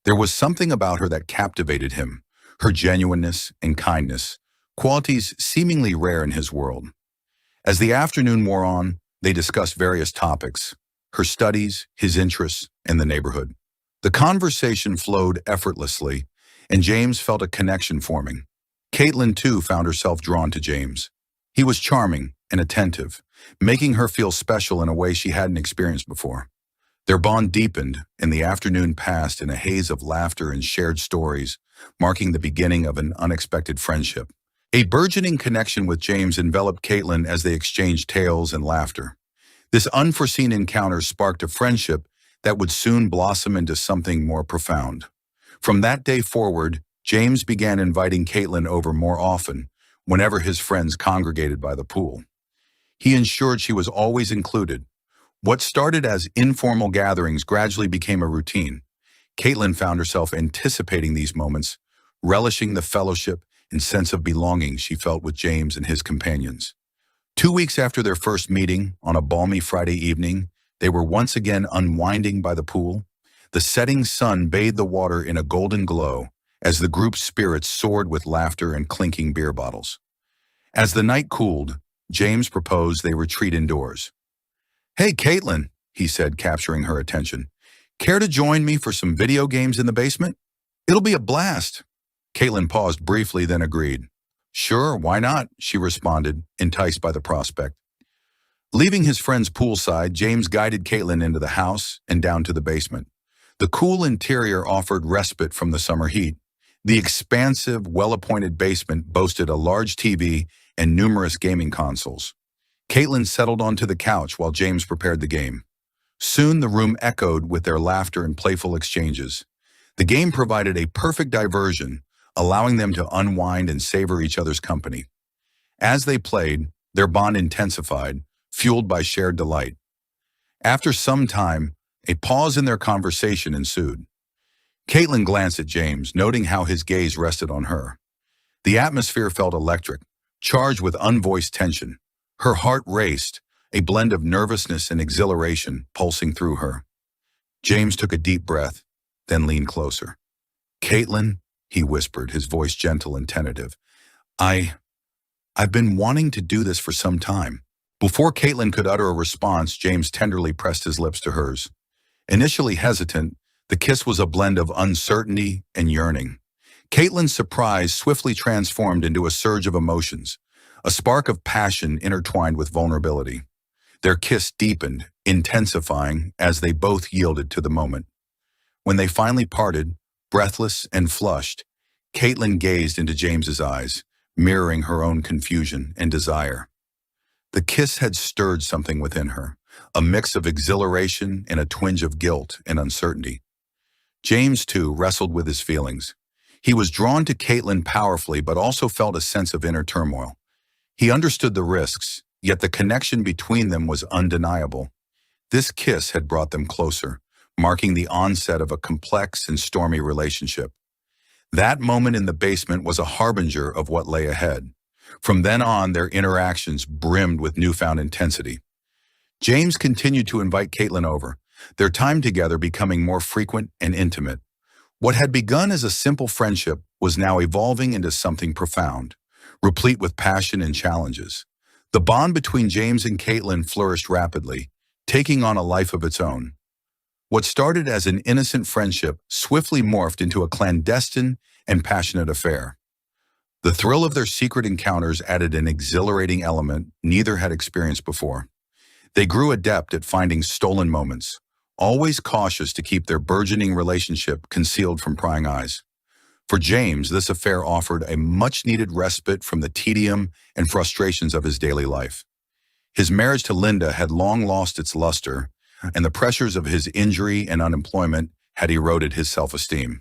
There was something about her that captivated him, her genuineness and kindness, qualities seemingly rare in his world. As the afternoon wore on, they discussed various topics, her studies, his interests, and the neighborhood. The conversation flowed effortlessly, and James felt a connection forming. Caitlin, too, found herself drawn to James. He was charming and attentive, making her feel special in a way she hadn't experienced before. Their bond deepened, and the afternoon passed in a haze of laughter and shared stories, marking the beginning of an unexpected friendship. A burgeoning connection with James enveloped Caitlin as they exchanged tales and laughter. This unforeseen encounter sparked a friendship that would soon blossom into something more profound. From that day forward, James began inviting Caitlin over more often, whenever his friends congregated by the pool. He ensured she was always included. What started as informal gatherings gradually became a routine. Caitlin found herself anticipating these moments, relishing the fellowship and sense of belonging she felt with James and his companions. 2 weeks after their first meeting, on a balmy Friday evening, they were once again unwinding by the pool. The setting sun bathed the water in a golden glow as the group's spirits soared with laughter and clinking beer bottles. As the night cooled, James proposed they retreat indoors. "Hey, Caitlin," he said, capturing her attention. "Care to join me for some video games in the basement? It'll be a blast." Caitlin paused briefly, then agreed. "Sure, why not?" she responded, enticed by the prospect. Leaving his friends poolside, James guided Caitlin into the house and down to the basement. The cool interior offered respite from the summer heat. The expansive, well-appointed basement boasted a large TV and numerous gaming consoles. Caitlin settled onto the couch while James prepared the game. Soon the room echoed with their laughter and playful exchanges. The game provided a perfect diversion, allowing them to unwind and savor each other's company. As they played, their bond intensified, fueled by shared delight. After some time, a pause in their conversation ensued. Caitlin glanced at James, noting how his gaze rested on her. The atmosphere felt electric, charged with unvoiced tension. Her heart raced, a blend of nervousness and exhilaration pulsing through her. James took a deep breath, then leaned closer. "Caitlin," he whispered, his voice gentle and tentative. I've been wanting to do this for some time." Before Caitlin could utter a response, James tenderly pressed his lips to hers. Initially hesitant, the kiss was a blend of uncertainty and yearning. Caitlin's surprise swiftly transformed into a surge of emotions, a spark of passion intertwined with vulnerability. Their kiss deepened, intensifying as they both yielded to the moment. When they finally parted, breathless and flushed, Caitlin gazed into James's eyes, mirroring her own confusion and desire. The kiss had stirred something within her, a mix of exhilaration and a twinge of guilt and uncertainty. James, too, wrestled with his feelings. He was drawn to Caitlin powerfully, but also felt a sense of inner turmoil. He understood the risks, yet the connection between them was undeniable. This kiss had brought them closer, marking the onset of a complex and stormy relationship. That moment in the basement was a harbinger of what lay ahead. From then on, their interactions brimmed with newfound intensity. James continued to invite Caitlin over, their time together becoming more frequent and intimate. What had begun as a simple friendship was now evolving into something profound, replete with passion and challenges. The bond between James and Caitlin flourished rapidly, taking on a life of its own. What started as an innocent friendship swiftly morphed into a clandestine and passionate affair. The thrill of their secret encounters added an exhilarating element neither had experienced before. They grew adept at finding stolen moments, always cautious to keep their burgeoning relationship concealed from prying eyes. For James, this affair offered a much-needed respite from the tedium and frustrations of his daily life. His marriage to Linda had long lost its luster, and the pressures of his injury and unemployment had eroded his self-esteem.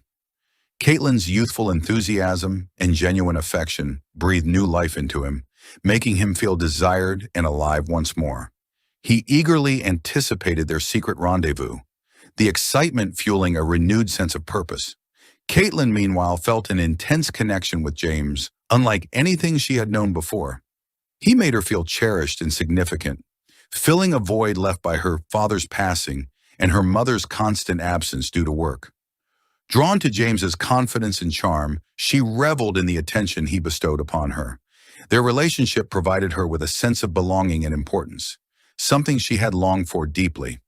Caitlin's youthful enthusiasm and genuine affection breathed new life into him, making him feel desired and alive once more. He eagerly anticipated their secret rendezvous, the excitement fueling a renewed sense of purpose. Caitlin, meanwhile, felt an intense connection with James, unlike anything she had known before. He made her feel cherished and significant, filling a void left by her father's passing and her mother's constant absence due to work. Drawn to James's confidence and charm, she reveled in the attention he bestowed upon her. Their relationship provided her with a sense of belonging and importance, something she had longed for deeply.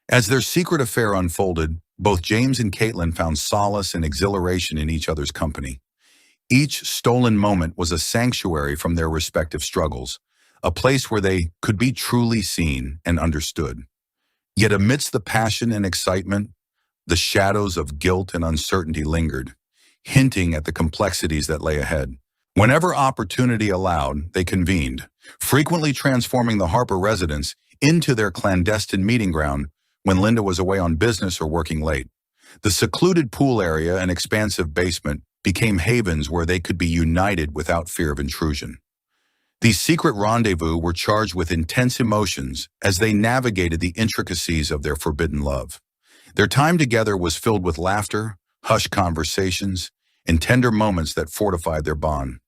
As their secret affair unfolded, both James and Caitlin found solace and exhilaration in each other's company. Each stolen moment was a sanctuary from their respective struggles, a place where they could be truly seen and understood. Yet amidst the passion and excitement, the shadows of guilt and uncertainty lingered, hinting at the complexities that lay ahead. Whenever opportunity allowed, they convened, frequently transforming the Harper residence into their clandestine meeting ground when Linda was away on business or working late. The secluded pool area and expansive basement became havens where they could be united without fear of intrusion. These secret rendezvous were charged with intense emotions as they navigated the intricacies of their forbidden love. Their time together was filled with laughter, hushed conversations, and tender moments that fortified their bond.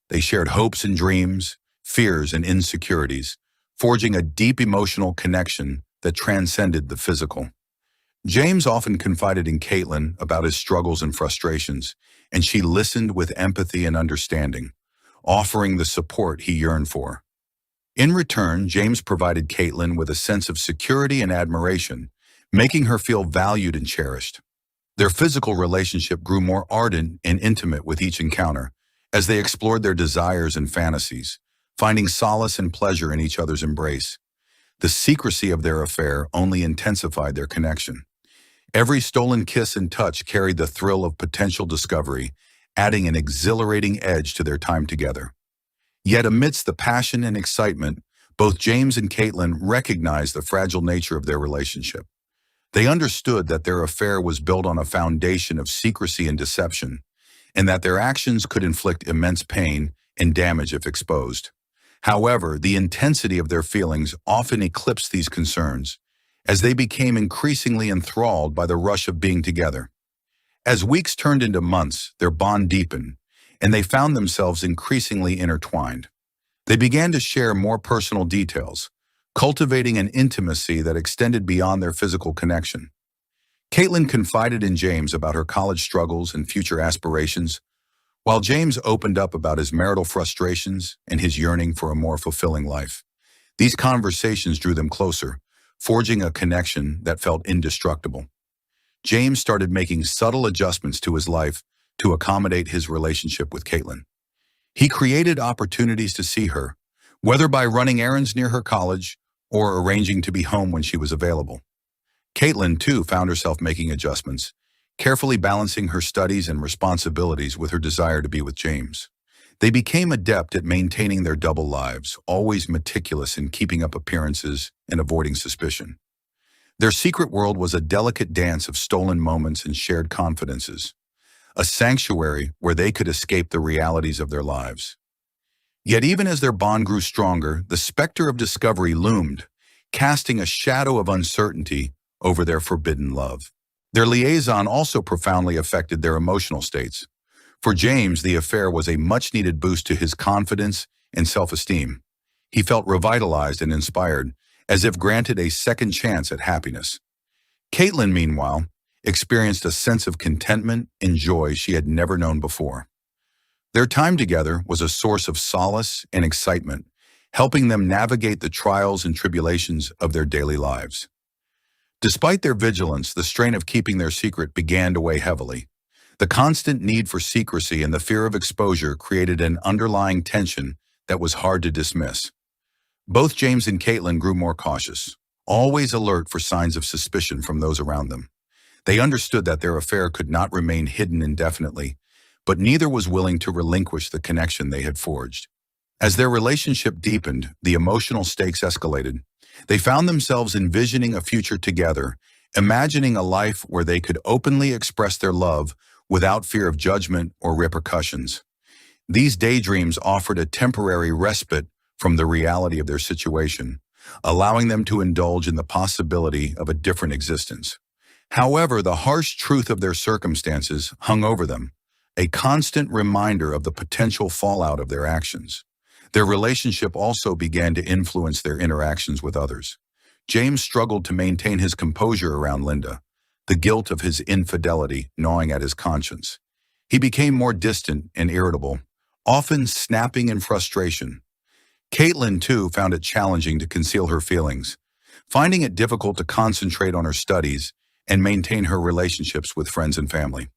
They shared hopes and dreams, fears and insecurities, forging a deep emotional connection that transcended the physical. James often confided in Caitlin about his struggles and frustrations, and she listened with empathy and understanding, offering the support he yearned for. In return, James provided Caitlin with a sense of security and admiration, making her feel valued and cherished. Their physical relationship grew more ardent and intimate with each encounter, as they explored their desires and fantasies, finding solace and pleasure in each other's embrace. The secrecy of their affair only intensified their connection. Every stolen kiss and touch carried the thrill of potential discovery, adding an exhilarating edge to their time together. Yet amidst the passion and excitement, both James and Caitlin recognized the fragile nature of their relationship. They understood that their affair was built on a foundation of secrecy and deception, and that their actions could inflict immense pain and damage if exposed. However, the intensity of their feelings often eclipsed these concerns, as they became increasingly enthralled by the rush of being together. As weeks turned into months, their bond deepened, and they found themselves increasingly intertwined. They began to share more personal details, cultivating an intimacy that extended beyond their physical connection. Caitlin confided in James about her college struggles and future aspirations, while James opened up about his marital frustrations and his yearning for a more fulfilling life. These conversations drew them closer, forging a connection that felt indestructible. James started making subtle adjustments to his life to accommodate his relationship with Caitlin. He created opportunities to see her, whether by running errands near her college or arranging to be home when she was available. Caitlin, too, found herself making adjustments, carefully balancing her studies and responsibilities with her desire to be with James. They became adept at maintaining their double lives, always meticulous in keeping up appearances and avoiding suspicion. Their secret world was a delicate dance of stolen moments and shared confidences, a sanctuary where they could escape the realities of their lives. Yet even as their bond grew stronger, the specter of discovery loomed, casting a shadow of uncertainty over their forbidden love. Their liaison also profoundly affected their emotional states. For James, the affair was a much-needed boost to his confidence and self-esteem. He felt revitalized and inspired, as if granted a second chance at happiness. Caitlin, meanwhile, experienced a sense of contentment and joy she had never known before. Their time together was a source of solace and excitement, helping them navigate the trials and tribulations of their daily lives. Despite their vigilance, the strain of keeping their secret began to weigh heavily. The constant need for secrecy and the fear of exposure created an underlying tension that was hard to dismiss. Both James and Caitlin grew more cautious, always alert for signs of suspicion from those around them. They understood that their affair could not remain hidden indefinitely, but neither was willing to relinquish the connection they had forged. As their relationship deepened, the emotional stakes escalated. They found themselves envisioning a future together, imagining a life where they could openly express their love without fear of judgment or repercussions. These daydreams offered a temporary respite from the reality of their situation, allowing them to indulge in the possibility of a different existence. However, the harsh truth of their circumstances hung over them, a constant reminder of the potential fallout of their actions. Their relationship also began to influence their interactions with others. James struggled to maintain his composure around Linda, the guilt of his infidelity gnawing at his conscience. He became more distant and irritable, often snapping in frustration. Caitlin, too, found it challenging to conceal her feelings, finding it difficult to concentrate on her studies and maintain her relationships with friends and family.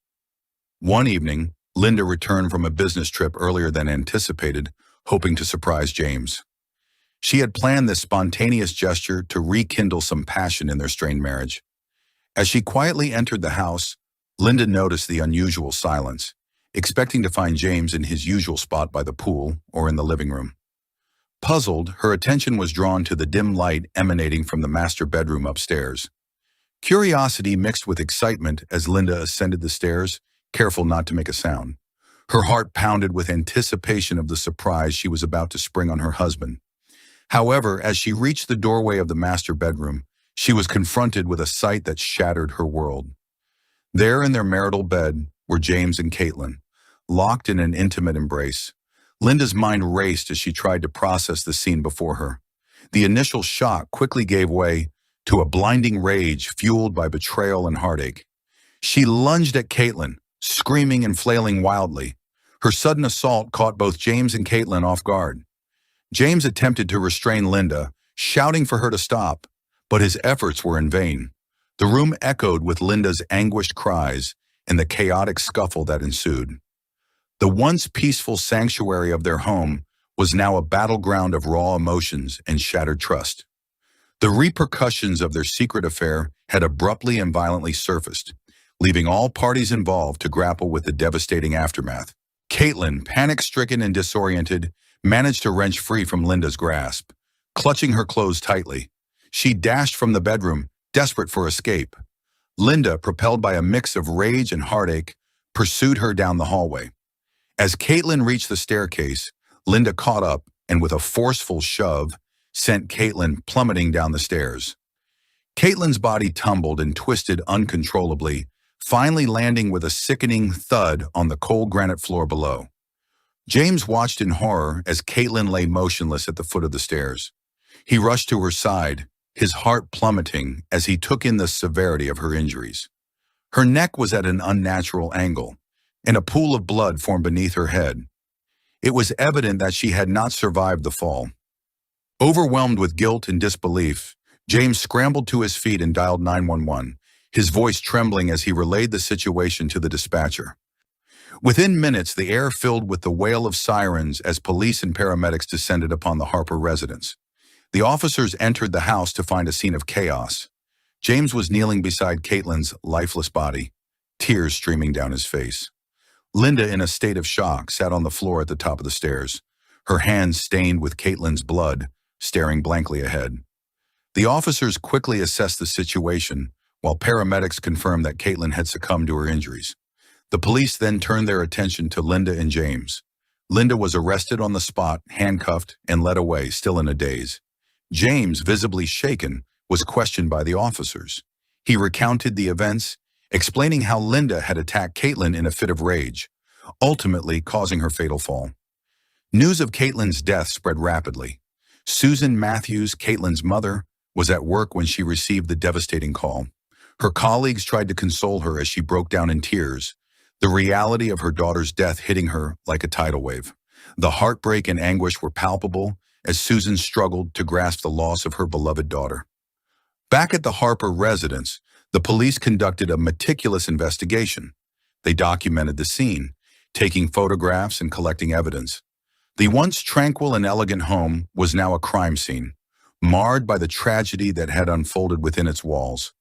One evening, Linda returned from a business trip earlier than anticipated, hoping to surprise James. She had planned this spontaneous gesture to rekindle some passion in their strained marriage. As she quietly entered the house, Linda noticed the unusual silence, expecting to find James in his usual spot by the pool or in the living room. Puzzled, her attention was drawn to the dim light emanating from the master bedroom upstairs. Curiosity mixed with excitement as Linda ascended the stairs, careful not to make a sound. Her heart pounded with anticipation of the surprise she was about to spring on her husband. However, as she reached the doorway of the master bedroom, she was confronted with a sight that shattered her world. There in their marital bed were James and Caitlin, locked in an intimate embrace. Linda's mind raced as she tried to process the scene before her. The initial shock quickly gave way to a blinding rage fueled by betrayal and heartache. She lunged at Caitlin, screaming and flailing wildly. Her sudden assault caught both James and Caitlin off guard. James attempted to restrain Linda, shouting for her to stop, but his efforts were in vain. The room echoed with Linda's anguished cries and the chaotic scuffle that ensued. The once peaceful sanctuary of their home was now a battleground of raw emotions and shattered trust. The repercussions of their secret affair had abruptly and violently surfaced, leaving all parties involved to grapple with the devastating aftermath. Caitlin, panic-stricken and disoriented, managed to wrench free from Linda's grasp. Clutching her clothes tightly, she dashed from the bedroom, desperate for escape. Linda, propelled by a mix of rage and heartache, pursued her down the hallway. As Caitlin reached the staircase, Linda caught up and with a forceful shove, sent Caitlin plummeting down the stairs. Caitlin's body tumbled and twisted uncontrollably, finally landing with a sickening thud on the cold granite floor below. James watched in horror as Caitlin lay motionless at the foot of the stairs. He rushed to her side, his heart plummeting as he took in the severity of her injuries. Her neck was at an unnatural angle, and a pool of blood formed beneath her head. It was evident that she had not survived the fall. Overwhelmed with guilt and disbelief, James scrambled to his feet and dialed 911, his voice trembling as he relayed the situation to the dispatcher. Within minutes, the air filled with the wail of sirens as police and paramedics descended upon the Harper residence. The officers entered the house to find a scene of chaos. James was kneeling beside Caitlin's lifeless body, tears streaming down his face. Linda, in a state of shock, sat on the floor at the top of the stairs, her hands stained with Caitlin's blood, staring blankly ahead. The officers quickly assessed the situation, while paramedics confirmed that Caitlin had succumbed to her injuries. The police then turned their attention to Linda and James. Linda was arrested on the spot, handcuffed, and led away, still in a daze. James, visibly shaken, was questioned by the officers. He recounted the events, explaining how Linda had attacked Caitlin in a fit of rage, ultimately causing her fatal fall. News of Caitlin's death spread rapidly. Susan Matthews, Caitlin's mother, was at work when she received the devastating call. Her colleagues tried to console her as she broke down in tears, the reality of her daughter's death hitting her like a tidal wave. The heartbreak and anguish were palpable as Susan struggled to grasp the loss of her beloved daughter. Back at the Harper residence, the police conducted a meticulous investigation. They documented the scene, taking photographs and collecting evidence. The once tranquil and elegant home was now a crime scene, marred by the tragedy that had unfolded within its walls.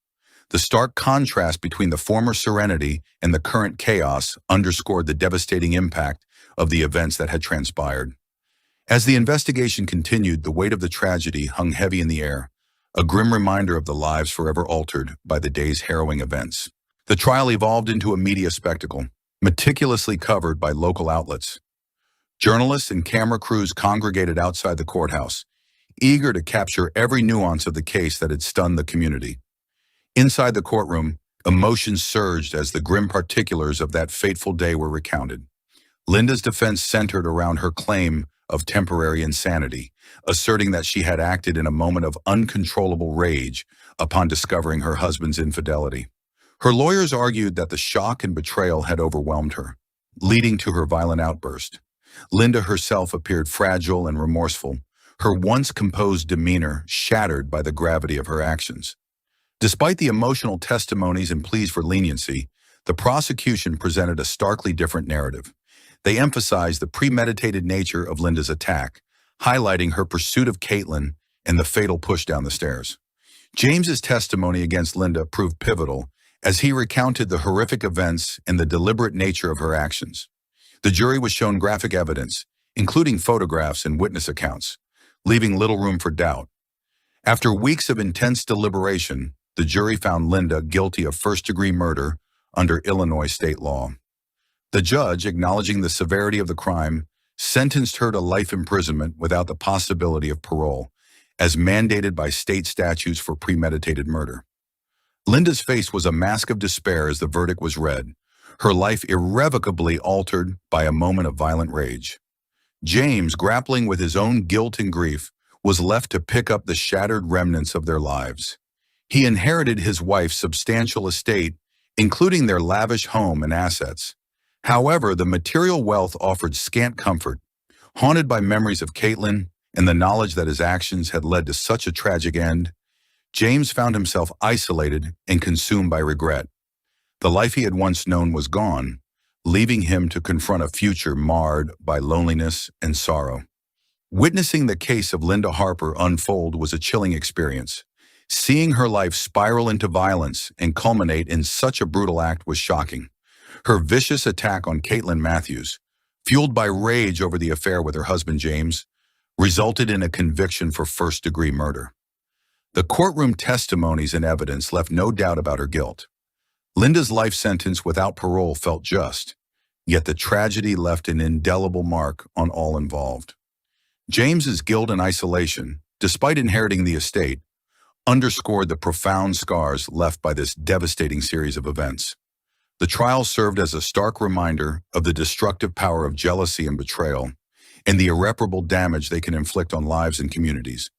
The stark contrast between the former serenity and the current chaos underscored the devastating impact of the events that had transpired. As the investigation continued, the weight of the tragedy hung heavy in the air, a grim reminder of the lives forever altered by the day's harrowing events. The trial evolved into a media spectacle, meticulously covered by local outlets. Journalists and camera crews congregated outside the courthouse, eager to capture every nuance of the case that had stunned the community. Inside the courtroom, emotions surged as the grim particulars of that fateful day were recounted. Linda's defense centered around her claim of temporary insanity, asserting that she had acted in a moment of uncontrollable rage upon discovering her husband's infidelity. Her lawyers argued that the shock and betrayal had overwhelmed her, leading to her violent outburst. Linda herself appeared fragile and remorseful, her once composed demeanor shattered by the gravity of her actions. Despite the emotional testimonies and pleas for leniency, the prosecution presented a starkly different narrative. They emphasized the premeditated nature of Linda's attack, highlighting her pursuit of Caitlin and the fatal push down the stairs. James's testimony against Linda proved pivotal as he recounted the horrific events and the deliberate nature of her actions. The jury was shown graphic evidence, including photographs and witness accounts. leaving little room for doubt. After weeks of intense deliberation, the jury found Linda guilty of first-degree murder under Illinois state law. The judge, acknowledging the severity of the crime, sentenced her to life imprisonment without the possibility of parole, as mandated by state statutes for premeditated murder. Linda's face was a mask of despair as the verdict was read, her life irrevocably altered by a moment of violent rage. James, grappling with his own guilt and grief, was left to pick up the shattered remnants of their lives. He inherited his wife's substantial estate, including their lavish home and assets. However, the material wealth offered scant comfort. Haunted by memories of Caitlin and the knowledge that his actions had led to such a tragic end, James found himself isolated and consumed by regret. The life he had once known was gone, leaving him to confront a future marred by loneliness and sorrow. Witnessing the case of Linda Harper unfold was a chilling experience. Seeing her life spiral into violence and culminate in such a brutal act was shocking. Her vicious attack on Caitlin Matthews, fueled by rage over the affair with her husband James, resulted in a conviction for first-degree murder. The courtroom testimonies and evidence left no doubt about her guilt. Linda's life sentence without parole felt just, yet the tragedy left an indelible mark on all involved. James's guilt and isolation, despite inheriting the estate, underscored the profound scars left by this devastating series of events. The trial served as a stark reminder of the destructive power of jealousy and betrayal, and the irreparable damage they can inflict on lives and communities.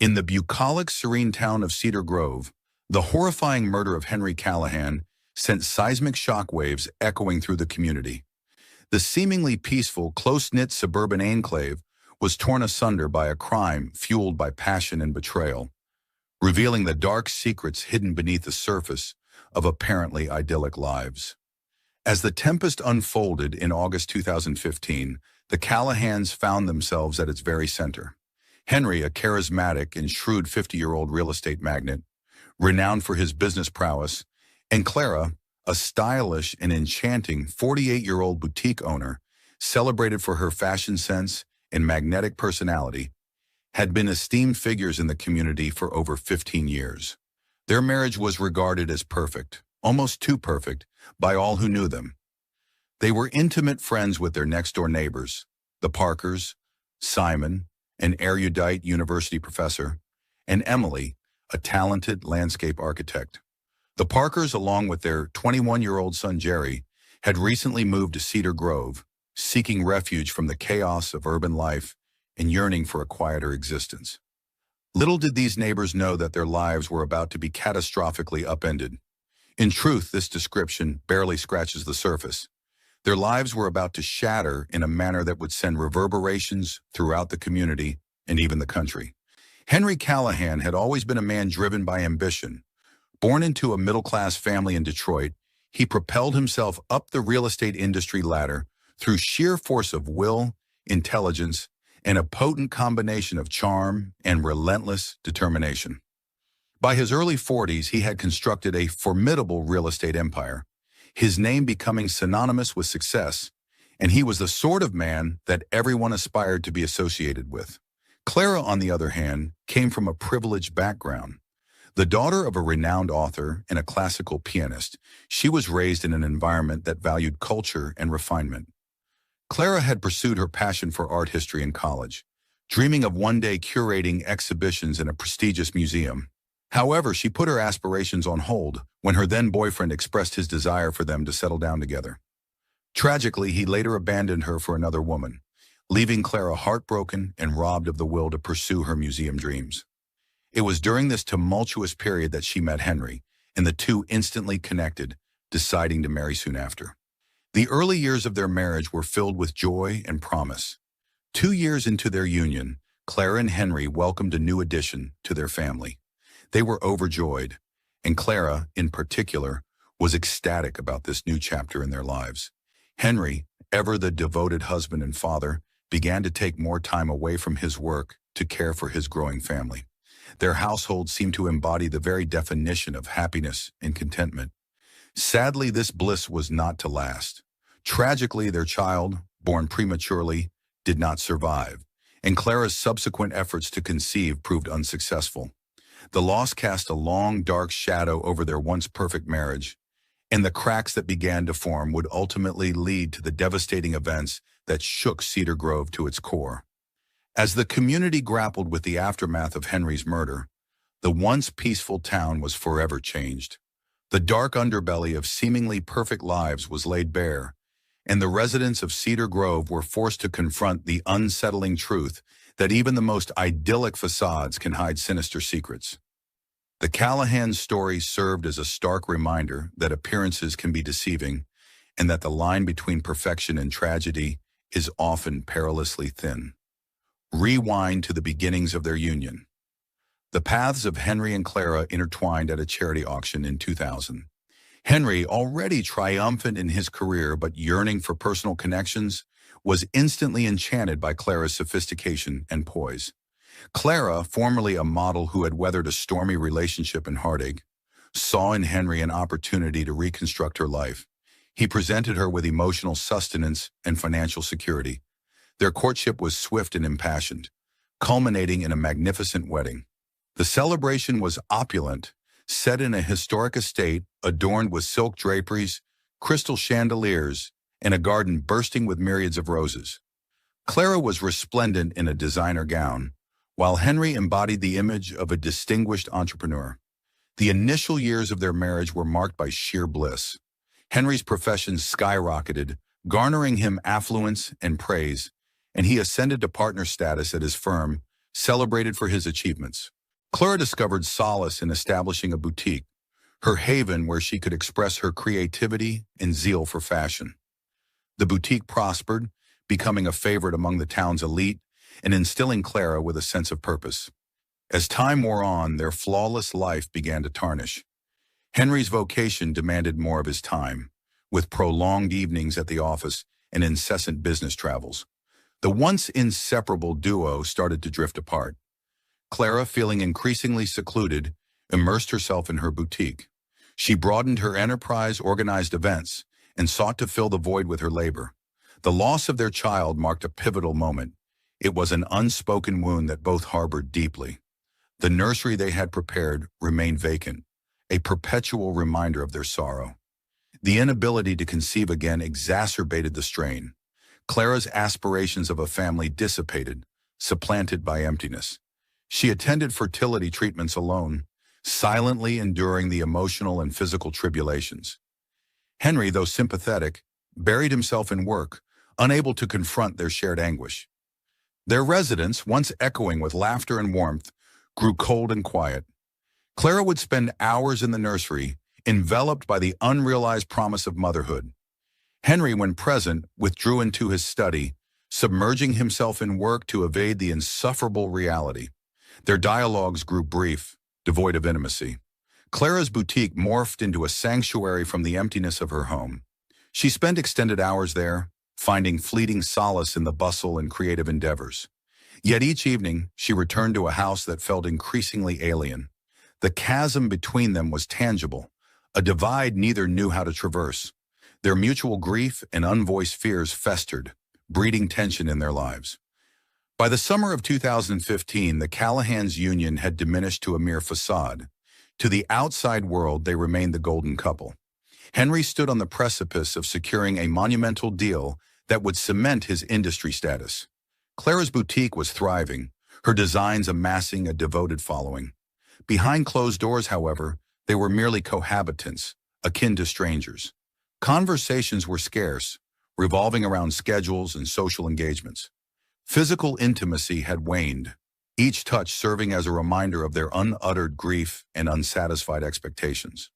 In the bucolic, serene town of Cedar Grove, the horrifying murder of Henry Callahan sent seismic shockwaves echoing through the community. The seemingly peaceful, close-knit suburban enclave was torn asunder by a crime fueled by passion and betrayal, revealing the dark secrets hidden beneath the surface of apparently idyllic lives. As the tempest unfolded in August 2015, the Callahans found themselves at its very center. Henry, a charismatic and shrewd 50-year-old real estate magnate, renowned for his business prowess, and Clara, a stylish and enchanting 48-year-old boutique owner, celebrated for her fashion sense and magnetic personality, had been esteemed figures in the community for over 15 years. Their marriage was regarded as perfect, almost too perfect, by all who knew them. They were intimate friends with their next-door neighbors, the Parkers, Simon, an erudite university professor, and Emily, a talented landscape architect. The Parkers, along with their 21-year-old son Jerry, had recently moved to Cedar Grove, seeking refuge from the chaos of urban life and yearning for a quieter existence. Little did these neighbors know that their lives were about to be catastrophically upended. In truth, this description barely scratches the surface. Their lives were about to shatter in a manner that would send reverberations throughout the community and even the country. Henry Callahan had always been a man driven by ambition. Born into a middle-class family in Detroit, he propelled himself up the real estate industry ladder through sheer force of will, intelligence, and a potent combination of charm and relentless determination. By his early 40s, he had constructed a formidable real estate empire, his name becoming synonymous with success, and he was the sort of man that everyone aspired to be associated with. Clara, on the other hand, came from a privileged background. The daughter of a renowned author and a classical pianist, she was raised in an environment that valued culture and refinement. Clara had pursued her passion for art history in college, dreaming of one day curating exhibitions in a prestigious museum. However, she put her aspirations on hold when her then-boyfriend expressed his desire for them to settle down together. Tragically, he later abandoned her for another woman, leaving Clara heartbroken and robbed of the will to pursue her museum dreams. It was during this tumultuous period that she met Henry, and the two instantly connected, deciding to marry soon after. The early years of their marriage were filled with joy and promise. 2 years into their union, Clara and Henry welcomed a new addition to their family. They were overjoyed, and Clara, in particular, was ecstatic about this new chapter in their lives. Henry, ever the devoted husband and father, began to take more time away from his work to care for his growing family. Their household seemed to embody the very definition of happiness and contentment. Sadly, this bliss was not to last. Tragically, their child, born prematurely, did not survive, and Clara's subsequent efforts to conceive proved unsuccessful. The loss cast a long, dark shadow over their once perfect marriage, and the cracks that began to form would ultimately lead to the devastating events that shook Cedar Grove to its core. As the community grappled with the aftermath of Henry's murder, the once peaceful town was forever changed. The dark underbelly of seemingly perfect lives was laid bare, and the residents of Cedar Grove were forced to confront the unsettling truth that even the most idyllic facades can hide sinister secrets. The Callahan story served as a stark reminder that appearances can be deceiving and that the line between perfection and tragedy is often perilously thin. Rewind to the beginnings of their union. The paths of Henry and Clara intertwined at a charity auction in 2000. Henry, already triumphant in his career but yearning for personal connections, was instantly enchanted by Clara's sophistication and poise. Clara, formerly a model who had weathered a stormy relationship and heartache, saw in Henry an opportunity to reconstruct her life. He presented her with emotional sustenance and financial security. Their courtship was swift and impassioned, culminating in a magnificent wedding. The celebration was opulent, set in a historic estate adorned with silk draperies, crystal chandeliers, and a garden bursting with myriads of roses. Clara was resplendent in a designer gown, while Henry embodied the image of a distinguished entrepreneur. The initial years of their marriage were marked by sheer bliss. Henry's profession skyrocketed, garnering him affluence and praise, and he ascended to partner status at his firm, celebrated for his achievements. Clara discovered solace in establishing a boutique, her haven where she could express her creativity and zeal for fashion. The boutique prospered, becoming a favorite among the town's elite and instilling Clara with a sense of purpose. As time wore on, their flawless life began to tarnish. Henry's vocation demanded more of his time, with prolonged evenings at the office and incessant business travels. The once inseparable duo started to drift apart. Clara, feeling increasingly secluded, immersed herself in her boutique. She broadened her enterprise, organized events, and sought to fill the void with her labor. The loss of their child marked a pivotal moment. It was an unspoken wound that both harbored deeply. The nursery they had prepared remained vacant, a perpetual reminder of their sorrow. The inability to conceive again exacerbated the strain. Clara's aspirations of a family dissipated, supplanted by emptiness. She attended fertility treatments alone, silently enduring the emotional and physical tribulations. Henry, though sympathetic, buried himself in work, unable to confront their shared anguish. Their residence, once echoing with laughter and warmth, grew cold and quiet. Clara would spend hours in the nursery, enveloped by the unrealized promise of motherhood. Henry, when present, withdrew into his study, submerging himself in work to evade the insufferable reality. Their dialogues grew brief, devoid of intimacy. Clara's boutique morphed into a sanctuary from the emptiness of her home. She spent extended hours there, finding fleeting solace in the bustle and creative endeavors. Yet each evening, she returned to a house that felt increasingly alien. The chasm between them was tangible, a divide neither knew how to traverse. Their mutual grief and unvoiced fears festered, breeding tension in their lives. By the summer of 2015, the Callahans' union had diminished to a mere facade. To the outside world, they remained the golden couple. Henry stood on the precipice of securing a monumental deal that would cement his industry status. Clara's boutique was thriving, her designs amassing a devoted following. Behind closed doors, however, they were merely cohabitants, akin to strangers. Conversations were scarce, revolving around schedules and social engagements. Physical intimacy had waned, each touch serving as a reminder of their unuttered grief and unsatisfied expectations.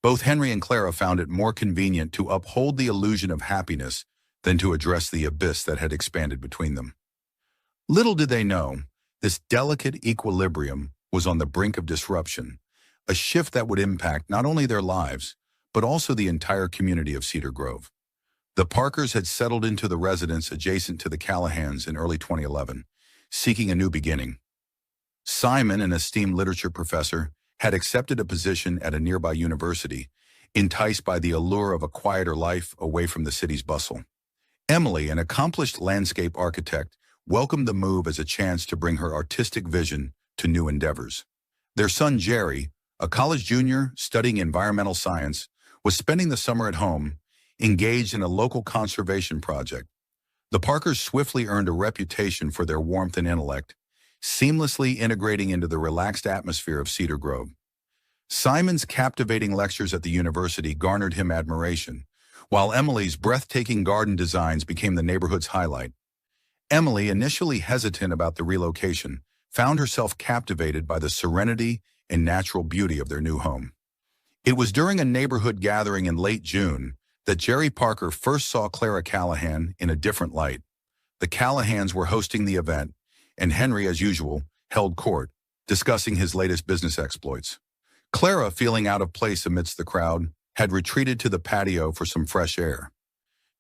Both Henry and Clara found it more convenient to uphold the illusion of happiness than to address the abyss that had expanded between them. Little did they know, this delicate equilibrium was on the brink of disruption, a shift that would impact not only their lives, but also the entire community of Cedar Grove. The Parkers had settled into the residence adjacent to the Callahans in early 2011, seeking a new beginning. Simon, an esteemed literature professor, had accepted a position at a nearby university, enticed by the allure of a quieter life away from the city's bustle. Emily, an accomplished landscape architect, welcomed the move as a chance to bring her artistic vision to new endeavors. Their son Jerry, a college junior studying environmental science, was spending the summer at home, engaged in a local conservation project. The Parkers swiftly earned a reputation for their warmth and intellect, seamlessly integrating into the relaxed atmosphere of Cedar Grove. Simon's captivating lectures at the university garnered him admiration, while Emily's breathtaking garden designs became the neighborhood's highlight. Emily, initially hesitant about the relocation, found herself captivated by the serenity and natural beauty of their new home. It was during a neighborhood gathering in late June that Jerry Parker first saw Clara Callahan in a different light. The Callahans were hosting the event, and Henry, as usual, held court, discussing his latest business exploits. Clara, feeling out of place amidst the crowd, had retreated to the patio for some fresh air.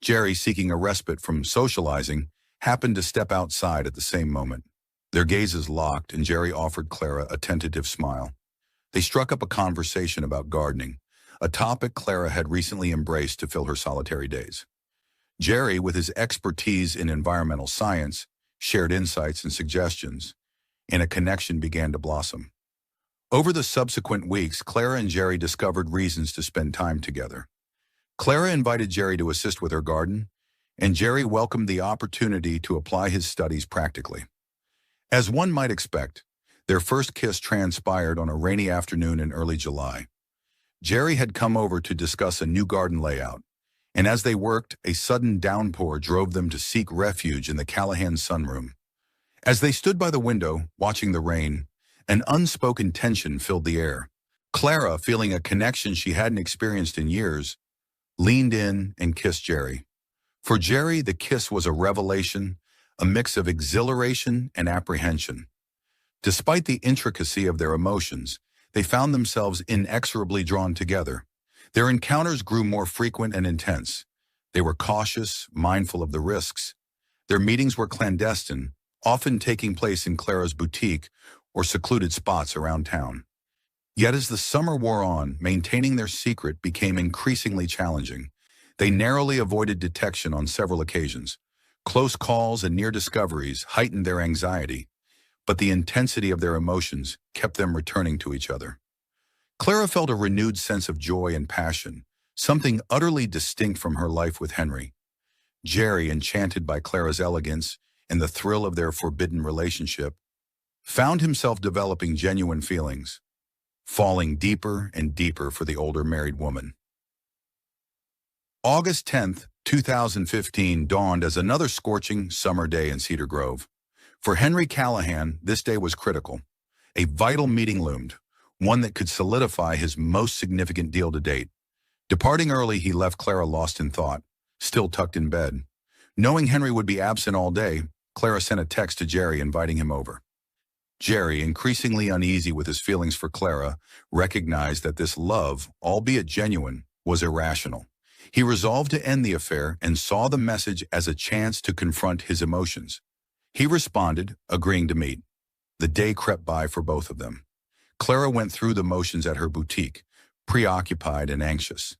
Jerry, seeking a respite from socializing, happened to step outside at the same moment. Their gazes locked, and Jerry offered Clara a tentative smile. They struck up a conversation about gardening, a topic Clara had recently embraced to fill her solitary days. Jerry, with his expertise in environmental science, shared insights and suggestions, and a connection began to blossom. Over the subsequent weeks, Clara and Jerry discovered reasons to spend time together. Clara invited Jerry to assist with her garden, and Jerry welcomed the opportunity to apply his studies practically. As one might expect, their first kiss transpired on a rainy afternoon in early July. Jerry had come over to discuss a new garden layout, and as they worked, a sudden downpour drove them to seek refuge in the Callahan sunroom. As they stood by the window, watching the rain, an unspoken tension filled the air. Clara, feeling a connection she hadn't experienced in years, leaned in and kissed Jerry. For Jerry, the kiss was a revelation, a mix of exhilaration and apprehension. Despite the intricacy of their emotions, they found themselves inexorably drawn together. Their encounters grew more frequent and intense. They were cautious, mindful of the risks. Their meetings were clandestine, often taking place in Clara's boutique or secluded spots around town. Yet as the summer wore on, maintaining their secret became increasingly challenging. They narrowly avoided detection on several occasions. Close calls and near discoveries heightened their anxiety, but the intensity of their emotions kept them returning to each other. Clara felt a renewed sense of joy and passion, something utterly distinct from her life with Henry. Jerry, enchanted by Clara's elegance and the thrill of their forbidden relationship, found himself developing genuine feelings, falling deeper and deeper for the older married woman. August 10th, 2015 dawned as another scorching summer day in Cedar Grove. For Henry Callahan, this day was critical. A vital meeting loomed, one that could solidify his most significant deal to date. Departing early, he left Clara lost in thought, still tucked in bed. Knowing Henry would be absent all day, Clara sent a text to Jerry inviting him over. Jerry, increasingly uneasy with his feelings for Clara, recognized that this love, albeit genuine, was irrational. He resolved to end the affair and saw the message as a chance to confront his emotions. He responded, agreeing to meet. The day crept by for both of them. Clara went through the motions at her boutique, preoccupied and anxious.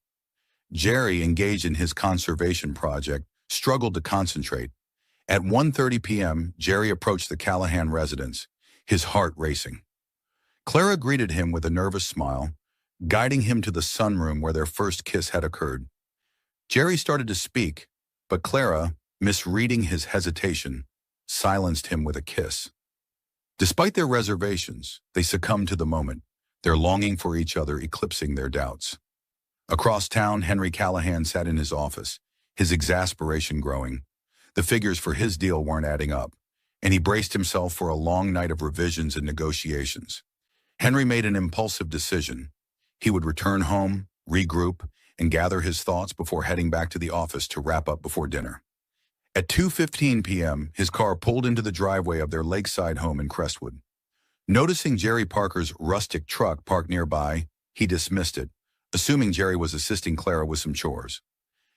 Jerry, engaged in his conservation project, struggled to concentrate. At 1:30 p.m., Jerry approached the Callahan residence, his heart racing. Clara greeted him with a nervous smile, guiding him to the sunroom where their first kiss had occurred. Jerry started to speak, but Clara, misreading his hesitation, silenced him with a kiss. Despite their reservations, they succumbed to the moment, their longing for each other eclipsing their doubts. Across town, Henry Callahan sat in his office, his exasperation growing. The figures for his deal weren't adding up, and he braced himself for a long night of revisions and negotiations. Henry made an impulsive decision. He would return home, regroup, and gather his thoughts before heading back to the office to wrap up before dinner. At 2:15 p.m., his car pulled into the driveway of their lakeside home in Crestwood. Noticing Jerry Parker's rustic truck parked nearby, he dismissed it, assuming Jerry was assisting Clara with some chores.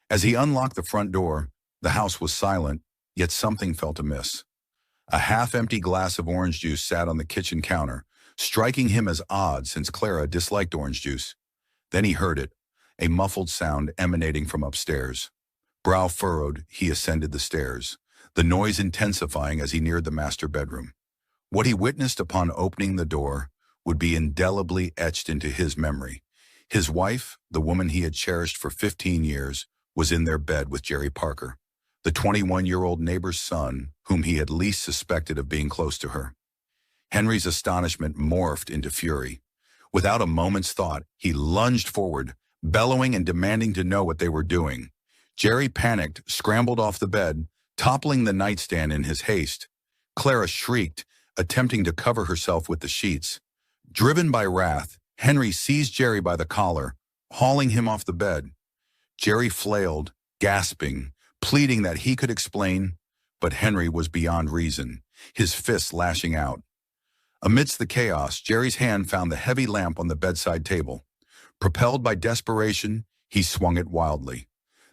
As he unlocked the front door, the house was silent, yet something felt amiss. A half-empty glass of orange juice sat on the kitchen counter, striking him as odd since Clara disliked orange juice. Then he heard it, a muffled sound emanating from upstairs. Brow furrowed, he ascended the stairs. the noise intensifying as he neared the master bedroom. What he witnessed upon opening the door would be indelibly etched into his memory. His wife, the woman he had cherished for 15 years, was in their bed with Jerry Parker, the 21-year-old neighbor's son, whom he had least suspected of being close to her. Henry's astonishment morphed into fury. Without a moment's thought, he lunged forward, bellowing and demanding to know what they were doing. Jerry panicked, scrambled off the bed, toppling the nightstand in his haste. Clara shrieked, attempting to cover herself with the sheets. Driven by wrath, Henry seized Jerry by the collar, hauling him off the bed. Jerry flailed, gasping, pleading that he could explain, but Henry was beyond reason, his fists lashing out. Amidst the chaos, Jerry's hand found the heavy lamp on the bedside table. Propelled by desperation, he swung it wildly.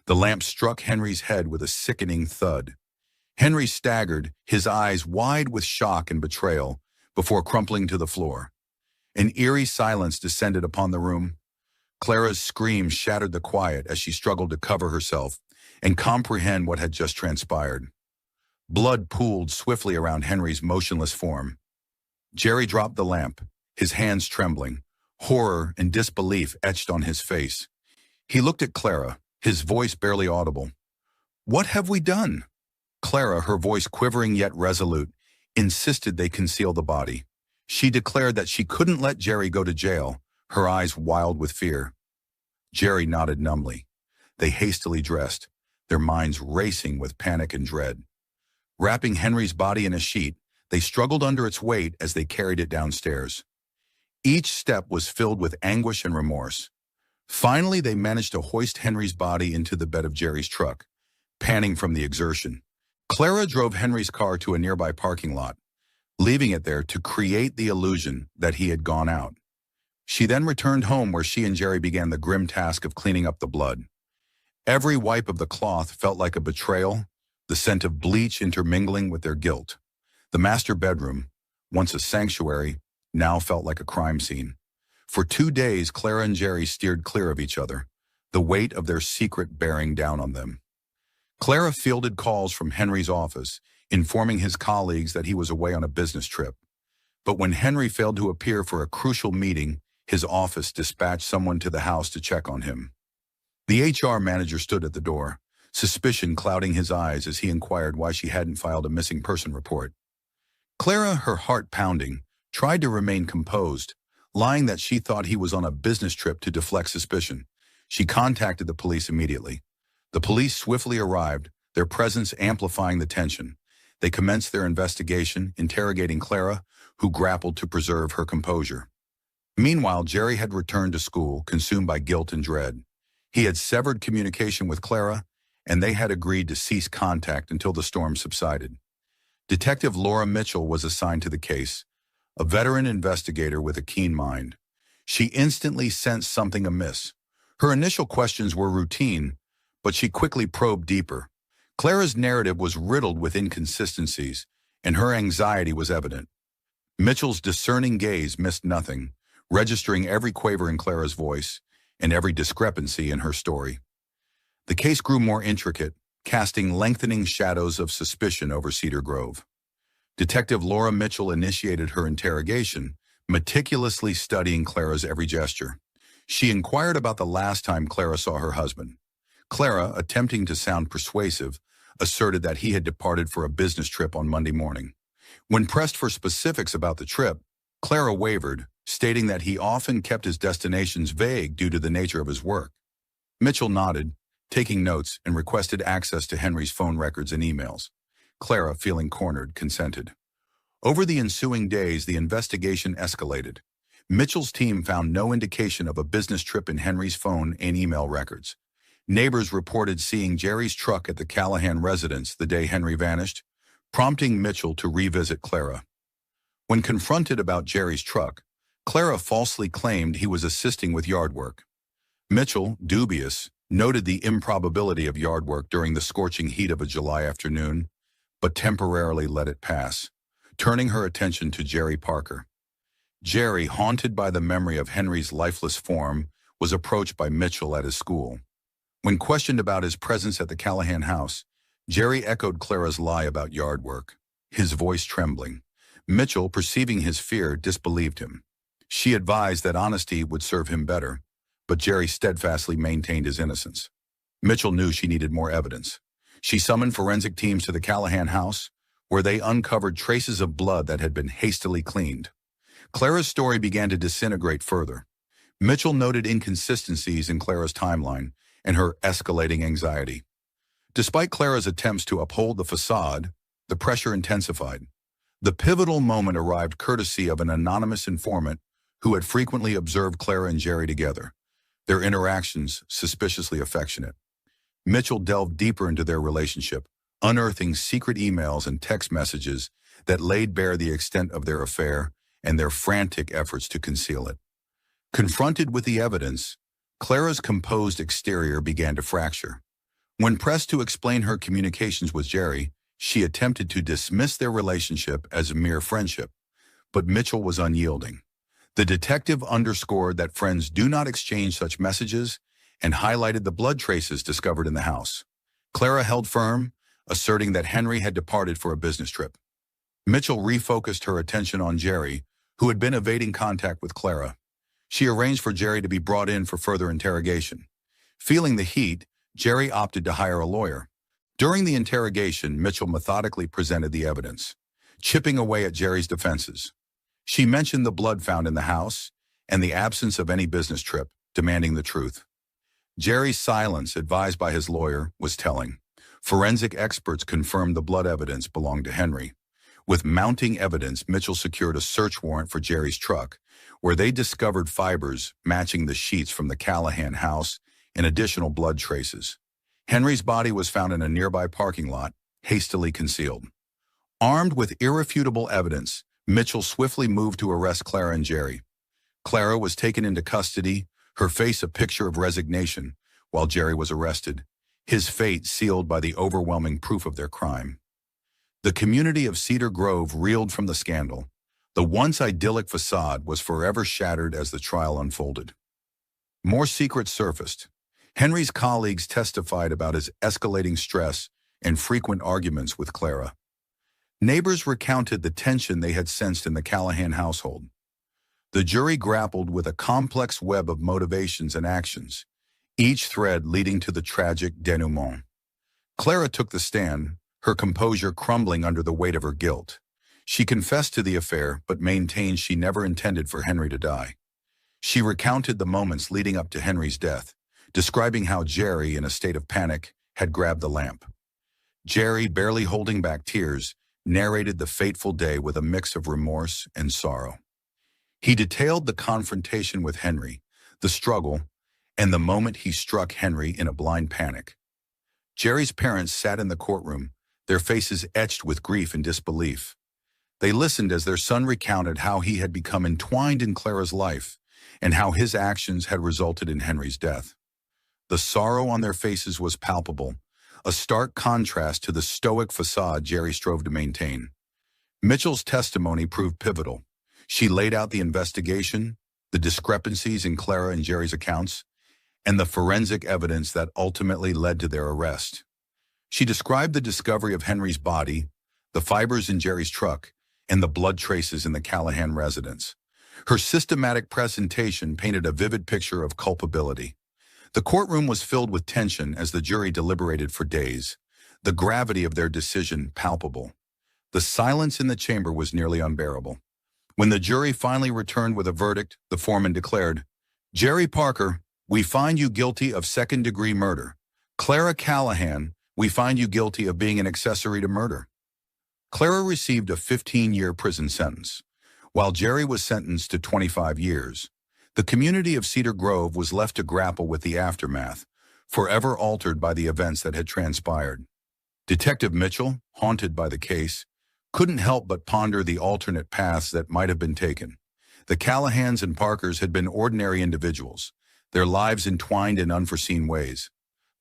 The lamp struck Henry's head with a sickening thud. Henry staggered, his eyes wide with shock and betrayal, before crumpling to the floor. An eerie silence descended upon the room. Clara's screams shattered the quiet as she struggled to cover herself and comprehend what had just transpired. Blood pooled swiftly around Henry's motionless form. Jerry dropped the lamp, his hands trembling, horror and disbelief etched on his face. He looked at Clara, his voice barely audible. "What have we done?" Clara, her voice quivering yet resolute, insisted they conceal the body. She declared that she couldn't let Jerry go to jail, her eyes wild with fear. Jerry nodded numbly. They hastily dressed, their minds racing with panic and dread. Wrapping Henry's body in a sheet, they struggled under its weight as they carried it downstairs. Each step was filled with anguish and remorse. Finally, they managed to hoist Henry's body into the bed of Jerry's truck, panting from the exertion. Clara drove Henry's car to a nearby parking lot, leaving it there to create the illusion that he had gone out. She then returned home where she and Jerry began the grim task of cleaning up the blood. Every wipe of the cloth felt like a betrayal, the scent of bleach intermingling with their guilt. The master bedroom, once a sanctuary, now felt like a crime scene. For 2 days, Clara and Jerry steered clear of each other, the weight of their secret bearing down on them. Clara fielded calls from Henry's office, informing his colleagues that he was away on a business trip. But when Henry failed to appear for a crucial meeting, his office dispatched someone to the house to check on him. The HR manager stood at the door, suspicion clouding his eyes as he inquired why she hadn't filed a missing person report. Clara, her heart pounding, tried to remain composed, lying that she thought he was on a business trip to deflect suspicion. She contacted the police immediately. The police swiftly arrived, their presence amplifying the tension. They commenced their investigation, interrogating Clara, who grappled to preserve her composure. Meanwhile, Jerry had returned to school, consumed by guilt and dread. He had severed communication with Clara, and they had agreed to cease contact until the storm subsided. Detective Laura Mitchell was assigned to the case, a veteran investigator with a keen mind. She instantly sensed something amiss. Her initial questions were routine, but she quickly probed deeper. Clara's narrative was riddled with inconsistencies, and her anxiety was evident. Mitchell's discerning gaze missed nothing, registering every quaver in Clara's voice and every discrepancy in her story. The case grew more intricate, casting lengthening shadows of suspicion over Cedar Grove. Detective Laura Mitchell initiated her interrogation, meticulously studying Clara's every gesture. She inquired about the last time Clara saw her husband. Clara, attempting to sound persuasive, asserted that he had departed for a business trip on Monday morning. When pressed for specifics about the trip, Clara wavered, stating that he often kept his destinations vague due to the nature of his work. Mitchell nodded, taking notes, and requested access to Henry's phone records and emails. Clara, feeling cornered, consented. Over the ensuing days, the investigation escalated. Mitchell's team found no indication of a business trip in Henry's phone and email records. Neighbors reported seeing Jerry's truck at the Callahan residence the day Henry vanished, prompting Mitchell to revisit Clara. When confronted about Jerry's truck, Clara falsely claimed he was assisting with yard work. Mitchell, dubious, noted the improbability of yard work during the scorching heat of a July afternoon, but temporarily let it pass, turning her attention to Jerry Parker. Jerry, haunted by the memory of Henry's lifeless form, was approached by Mitchell at his school. When questioned about his presence at the Callahan house, Jerry echoed Clara's lie about yard work, his voice trembling. Mitchell, perceiving his fear, disbelieved him. She advised that honesty would serve him better, but Jerry steadfastly maintained his innocence. Mitchell knew she needed more evidence. She summoned forensic teams to the Callahan house, where they uncovered traces of blood that had been hastily cleaned. Clara's story began to disintegrate further. Mitchell noted inconsistencies in Clara's timeline and her escalating anxiety. Despite Clara's attempts to uphold the facade, the pressure intensified. The pivotal moment arrived courtesy of an anonymous informant who had frequently observed Clara and Jerry together, their interactions suspiciously affectionate. Mitchell delved deeper into their relationship, unearthing secret emails and text messages that laid bare the extent of their affair and their frantic efforts to conceal it. Confronted with the evidence, Clara's composed exterior began to fracture. When pressed to explain her communications with Jerry, she attempted to dismiss their relationship as a mere friendship, but Mitchell was unyielding. The detective underscored that friends do not exchange such messages and highlighted the blood traces discovered in the house. Clara held firm, asserting that Henry had departed for a business trip. Mitchell refocused her attention on Jerry, who had been evading contact with Clara. She arranged for Jerry to be brought in for further interrogation. Feeling the heat, Jerry opted to hire a lawyer. During the interrogation, Mitchell methodically presented the evidence, chipping away at Jerry's defenses. She mentioned the blood found in the house and the absence of any business trip, demanding the truth. Jerry's silence, advised by his lawyer, was telling. Forensic experts confirmed the blood evidence belonged to Henry. With mounting evidence, Mitchell secured a search warrant for Jerry's truck, where they discovered fibers matching the sheets from the Callahan house and additional blood traces. Henry's body was found in a nearby parking lot, hastily concealed. Armed with irrefutable evidence, Mitchell swiftly moved to arrest Clara and Jerry. Clara was taken into custody, her face a picture of resignation, while Jerry was arrested, his fate sealed by the overwhelming proof of their crime. The community of Cedar Grove reeled from the scandal. The once idyllic facade was forever shattered as the trial unfolded. More secrets surfaced. Henry's colleagues testified about his escalating stress and frequent arguments with Clara. Neighbors recounted the tension they had sensed in the Callahan household. The jury grappled with a complex web of motivations and actions, each thread leading to the tragic denouement. Clara took the stand, her composure crumbling under the weight of her guilt. She confessed to the affair, but maintained she never intended for Henry to die. She recounted the moments leading up to Henry's death, describing how Jerry, in a state of panic, had grabbed the lamp. Jerry, barely holding back tears, narrated the fateful day with a mix of remorse and sorrow. He detailed the confrontation with Henry, the struggle, and the moment he struck Henry in a blind panic. Jerry's parents sat in the courtroom, their faces etched with grief and disbelief. They listened as their son recounted how he had become entwined in Clara's life and how his actions had resulted in Henry's death. The sorrow on their faces was palpable, a stark contrast to the stoic facade Jerry strove to maintain. Mitchell's testimony proved pivotal. She laid out the investigation, the discrepancies in Clara and Jerry's accounts, and the forensic evidence that ultimately led to their arrest. She described the discovery of Henry's body, the fibers in Jerry's truck, and the blood traces in the Callahan residence. Her systematic presentation painted a vivid picture of culpability. The courtroom was filled with tension as the jury deliberated for days, the gravity of their decision palpable. The silence in the chamber was nearly unbearable. When the jury finally returned with a verdict, the foreman declared, "Jerry Parker, we find you guilty of second-degree murder. Clara Callahan, we find you guilty of being an accessory to murder." Clara received a 15-year prison sentence, while Jerry was sentenced to 25 years. The community of Cedar Grove was left to grapple with the aftermath, forever altered by the events that had transpired. Detective Mitchell, haunted by the case, couldn't help but ponder the alternate paths that might have been taken. The Callahans and Parkers had been ordinary individuals, their lives entwined in unforeseen ways.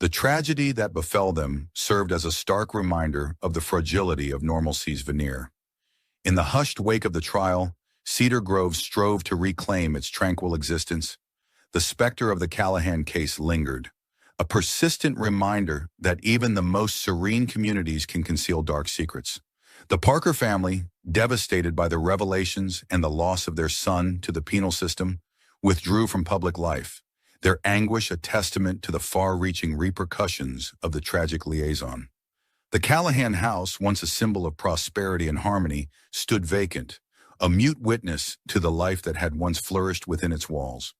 The tragedy that befell them served as a stark reminder of the fragility of normalcy's veneer. In the hushed wake of the trial, Cedar Grove strove to reclaim its tranquil existence. The specter of the Callahan case lingered, a persistent reminder that even the most serene communities can conceal dark secrets. The Parker family, devastated by the revelations and the loss of their son to the penal system, withdrew from public life, their anguish a testament to the far-reaching repercussions of the tragic liaison. The Callahan house, once a symbol of prosperity and harmony, stood vacant, a mute witness to the life that had once flourished within its walls.